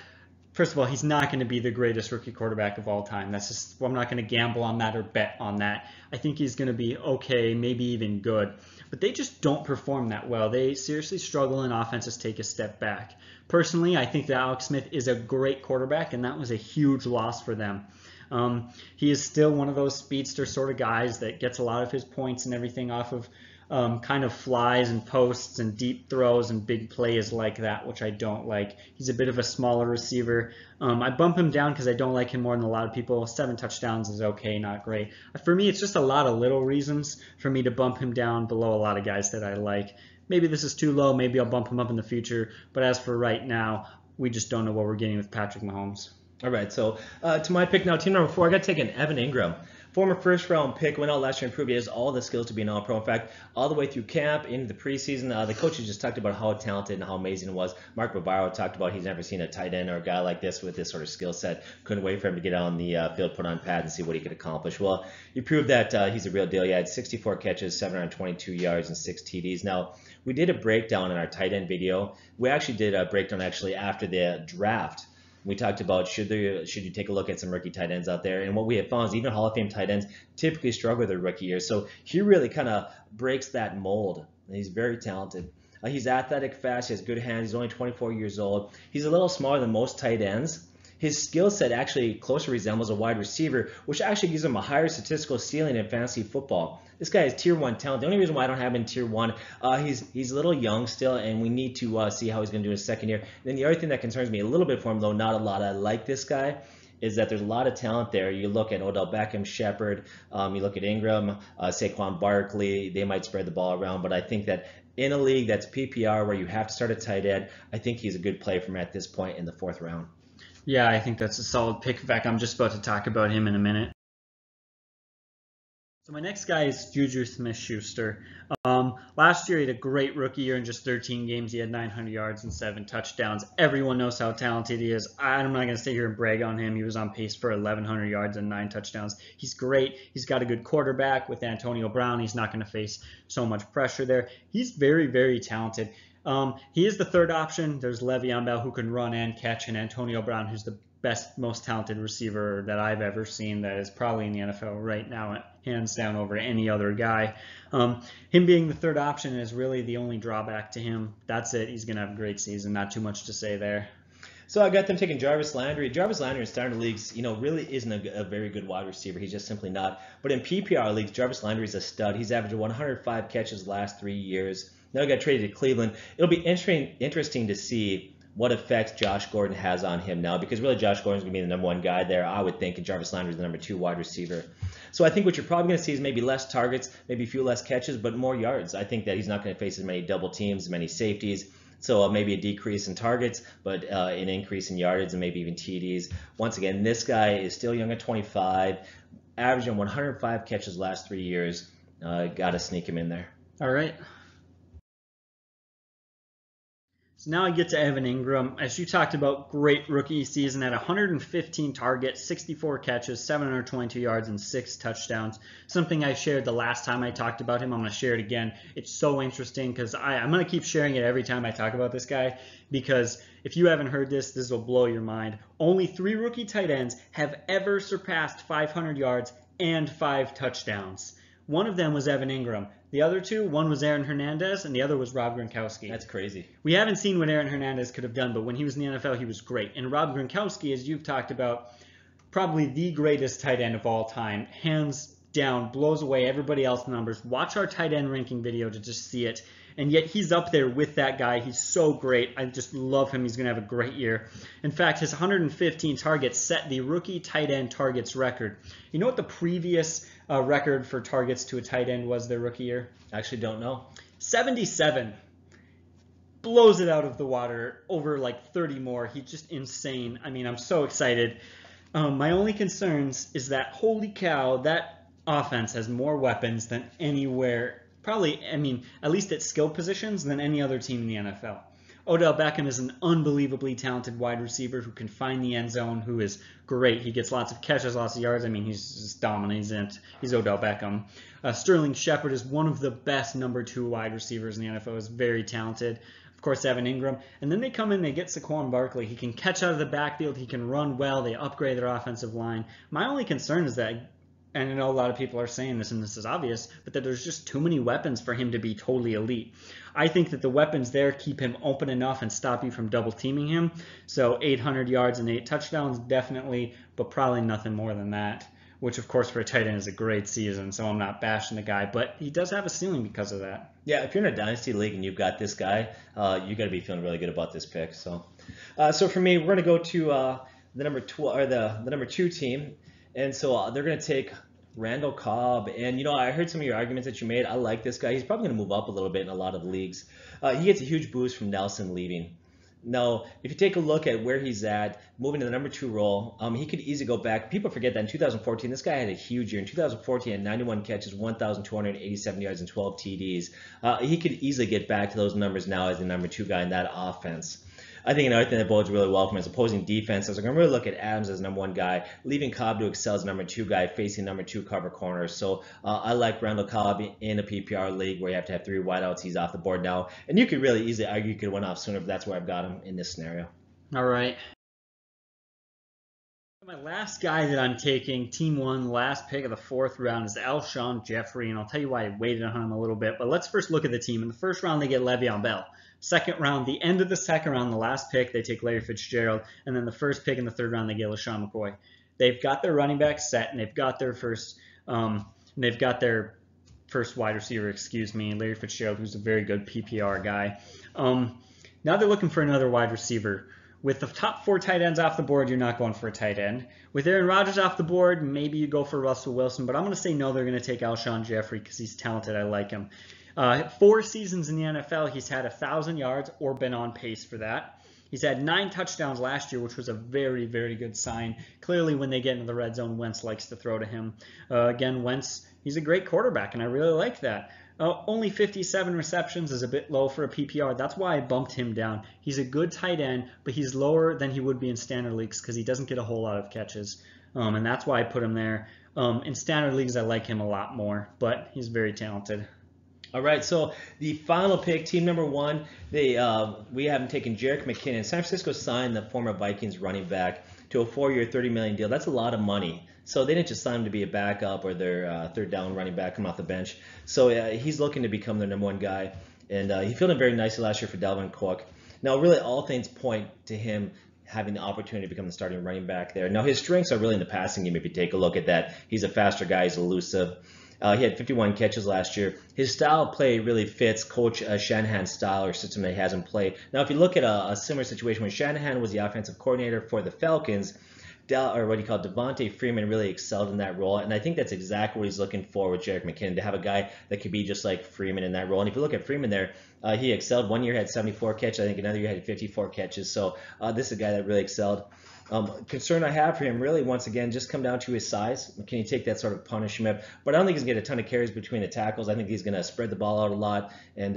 first of all, he's not going to be the greatest rookie quarterback of all time. That's just, I'm not going to gamble on that or bet on that. I think he's going to be okay, maybe even good. But they just don't perform that well. They seriously struggle and offenses take a step back. Personally, I think that Alex Smith is a great quarterback, and that was a huge loss for them. He is still one of those speedster sort of guys that gets a lot of his points and everything off of kind of flies and posts and deep throws and big plays like that, which I don't like. He's a bit of a smaller receiver. I bump him down because I don't like him more than a lot of people. 7 touchdowns is okay, not great. For me, it's just a lot of little reasons for me to bump him down below a lot of guys that I like. Maybe this is too low. Maybe I'll bump him up in the future. But as for right now, we just don't know what we're getting with Patrick Mahomes. All right, so to my pick now, team number 4, I got to take an Evan Ingram. Former first-round pick, went out last year and proved he has all the skills to be an all-pro. In fact, all the way through camp, into the preseason, the coaches just talked about how talented and how amazing it was. Mark Bavaro talked about he's never seen a tight end or a guy like this with this sort of skill set. Couldn't wait for him to get out on the field, put on pads, and see what he could accomplish. Well, he proved that he's a real deal. He had 64 catches, 722 yards, and 6 TDs. Now, we did a breakdown in our tight end video. We actually did a breakdown after the draft. We talked about should you take a look at some rookie tight ends out there, and what we have found is even Hall of Fame tight ends typically struggle with their rookie year. So he really kind of breaks that mold. And he's very talented. He's athletic, fast, he has good hands. He's only 24 years old. He's a little smaller than most tight ends. His skill set actually closer resembles a wide receiver, which actually gives him a higher statistical ceiling in fantasy football. This guy is tier 1 talent. The only reason why I don't have him in tier 1, he's a little young still, and we need to see how he's going to do in his second year. And then the other thing that concerns me a little bit for him, though not a lot, I like this guy, is that there's a lot of talent there. You look at Odell Beckham, Shepard, you look at Ingram, Saquon Barkley, they might spread the ball around, but I think that in a league that's PPR where you have to start a tight end, I think he's a good play from at this point in the 4th round. Yeah, I think that's a solid pick. In fact, I'm just about to talk about him in a minute. So my next guy is Juju Smith-Schuster. Last year he had a great rookie year in just 13 games. He had 900 yards and 7 touchdowns. Everyone knows how talented he is. I'm not going to sit here and brag on him. He was on pace for 1,100 yards and 9 touchdowns. He's great. He's got a good quarterback with Antonio Brown. He's not going to face so much pressure there. He's very, very talented. He is the third option. There's Le'Veon Bell, who can run and catch, and Antonio Brown, who's the best, most talented receiver that I've ever seen that is probably in the NFL right now, hands down over any other guy. Him being the third option is really the only drawback to him. That's it. He's going to have a great season. Not too much to say there. So I got them taking Jarvis Landry. Jarvis Landry in starting leagues, really isn't a very good wide receiver. He's just simply not. But in PPR leagues, Jarvis Landry is a stud. He's averaged 105 catches the last 3 years. Now he got traded to Cleveland. It'll be interesting to see what effects Josh Gordon has on him now, because really Josh Gordon's going to be the #1 guy there, I would think, and Jarvis Landry is the #2 wide receiver. So I think what you're probably going to see is maybe less targets, maybe a few less catches, but more yards. I think that he's not going to face as many double teams, as many safeties. So maybe a decrease in targets, but an increase in yardage and maybe even TDs. Once again, this guy is still young at 25, averaging 105 catches last 3 years. Got to sneak him in there. All right. So now I get to Evan Ingram. As you talked about, great rookie season at 115 targets, 64 catches, 722 yards, and 6 touchdowns. Something I shared the last time I talked about him. I'm going to share it again. It's so interesting because I'm going to keep sharing it every time I talk about this guy, because if you haven't heard this, this will blow your mind. Only 3 rookie tight ends have ever surpassed 500 yards and 5 touchdowns. One of them was Evan Ingram. The other 2, one was Aaron Hernandez, and the other was Rob Gronkowski. That's crazy. We haven't seen what Aaron Hernandez could have done, but when he was in the NFL, he was great. And Rob Gronkowski, as you've talked about, probably the greatest tight end of all time. Hands down, blows away everybody else's numbers. Watch our tight end ranking video to just see it. And yet he's up there with that guy. He's so great. I just love him. He's going to have a great year. In fact, his 115 targets set the rookie tight end targets record. You know what the previous record for targets to a tight end was their rookie year? I actually don't know. 77. Blows it out of the water, over like 30 more. He's just insane. I mean, I'm so excited. My only concerns is that, holy cow, that offense has more weapons than anywhere. Probably, I mean, at least at skill positions, than any other team in the NFL. Odell Beckham is an unbelievably talented wide receiver who can find the end zone, who is great. He gets lots of catches, lots of yards. I mean, he's just dominant. He's Odell Beckham. Sterling Shepard is one of the best #2 wide receivers in the NFL. He's very talented. Of course, Evan Ingram. And then they come in, they get Saquon Barkley. He can catch out of the backfield. He can run well. They upgrade their offensive line. My only concern is that, and I know a lot of people are saying this, and this is obvious, but that there's just too many weapons for him to be totally elite. I think that the weapons there keep him open enough and stop you from double teaming him. So 800 yards and 8 touchdowns, definitely, but probably nothing more than that, which of course for a tight end is a great season, so I'm not bashing the guy, but he does have a ceiling because of that. Yeah, if you're in a dynasty league and you've got this guy, you got to be feeling really good about this pick. So for me, we're going to go to the number 2 team. And so they're going to take Randall Cobb. And, I heard some of your arguments that you made. I like this guy. He's probably going to move up a little bit in a lot of leagues. He gets a huge boost from Nelson leaving. Now, if you take a look at where he's at, moving to the #2 role, he could easily go back. People forget that in 2014, this guy had a huge year. In 2014, he had 91 catches, 1,287 yards, and 12 TDs. He could easily get back to those numbers now as the #2 guy in that offense. I think another thing that bodes really well for him is opposing defenses. I'm going to really look at Adams as #1 guy, leaving Cobb to excel as #2 guy, facing #2 cover corners. So I like Randall Cobb in a PPR league where you have to have 3 wideouts. He's off the board now. And you could really easily argue he could have went off sooner, but that's where I've got him in this scenario. All right. My last guy that I'm taking, Team 1, last pick of the 4th round, is Alshon Jeffrey, and I'll tell you why I waited on him a little bit. But let's first look at the team. In the 1st round, they get Le'Veon Bell. 2nd round, the end of the 2nd round, the last pick, they take Larry Fitzgerald. And then the 1st pick in the 3rd round, they get LeSean McCoy. They've got their running back set, and they've got their first wide receiver, Larry Fitzgerald, who's a very good PPR guy. Now they're looking for another wide receiver. With the top 4 tight ends off the board, you're not going for a tight end. With Aaron Rodgers off the board, maybe you go for Russell Wilson, but I'm going to say no, they're going to take Alshon Jeffrey because he's talented. I like him. 4 seasons in the NFL, he's had 1,000 yards or been on pace for that. He's had 9 touchdowns last year, which was a very, very good sign. Clearly, when they get into the red zone, Wentz likes to throw to him. Again, Wentz, he's a great quarterback, and I really like that. Only 57 receptions is a bit low for a PPR. That's why I bumped him down. He's a good tight end, but he's lower than he would be in standard leagues because he doesn't get a whole lot of catches. And that's why I put him there. In standard leagues, I like him a lot more, but he's very talented. All right, so the final pick, team number 1, we haven't taken JERICK McKinnon. San Francisco signed the former Vikings running back to a 4-year, $30 million deal. That's a lot of money. So they didn't just sign him to be a backup or their third down running back come off the bench. So he's looking to become their number 1 guy, and he filled in very nicely last year for Dalvin Cook. Now, really, all things point to him having the opportunity to become the starting running back there. Now, his strengths are really in the passing game if you take a look at that. He's a faster guy. He's elusive. He had 51 catches last year. His style of play really fits Coach Shanahan's style or system that he has in play. Now, if you look at a similar situation when Shanahan was the offensive coordinator for the Falcons, Devontae Freeman really excelled in that role, and I think that's exactly what he's looking for with JERICK McKinnon, to have a guy that could be just like Freeman in that role. And if you look at Freeman there, he excelled. One year had 74 catches. I think another year had 54 catches. So this is a guy that really excelled. Concern I have for him really, once again, just come down to his size. Can he take that sort of punishment? But I don't think he's going to get a ton of carries between the tackles. I think he's going to spread the ball out a lot and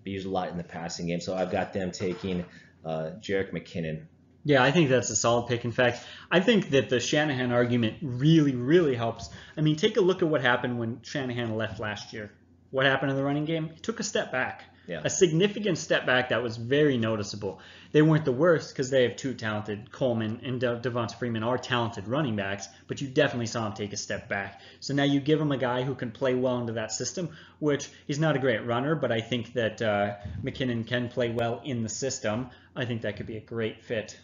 be used a lot in the passing game. So I've got them taking JERICK McKinnon. Yeah, I think that's a solid pick. In fact, I think that the Shanahan argument really, really helps. I mean, take a look at what happened when Shanahan left last year. What happened in the running game? He took a step back. Yeah. A significant step back that was very noticeable. They weren't the worst because they have 2 talented, Coleman and Devonta Freeman are talented running backs, but you definitely saw him take a step back. So now you give him a guy who can play well into that system, which he's not a great runner, but I think that McKinnon can play well in the system. I think that could be a great fit.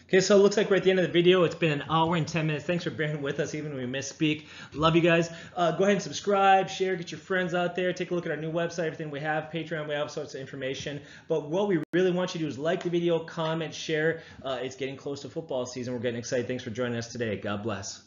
Okay, so it looks like we're at the end of the video. It's been an hour and 10 minutes. Thanks for bearing with us even when we misspeak. Love you guys. Go ahead and subscribe, share, get your friends out there. Take a look at our new website, everything we have, Patreon, we have all sorts of information. But what we really want you to do is like the video, comment, share. It's getting close to football season. We're getting excited. Thanks for joining us today. God bless.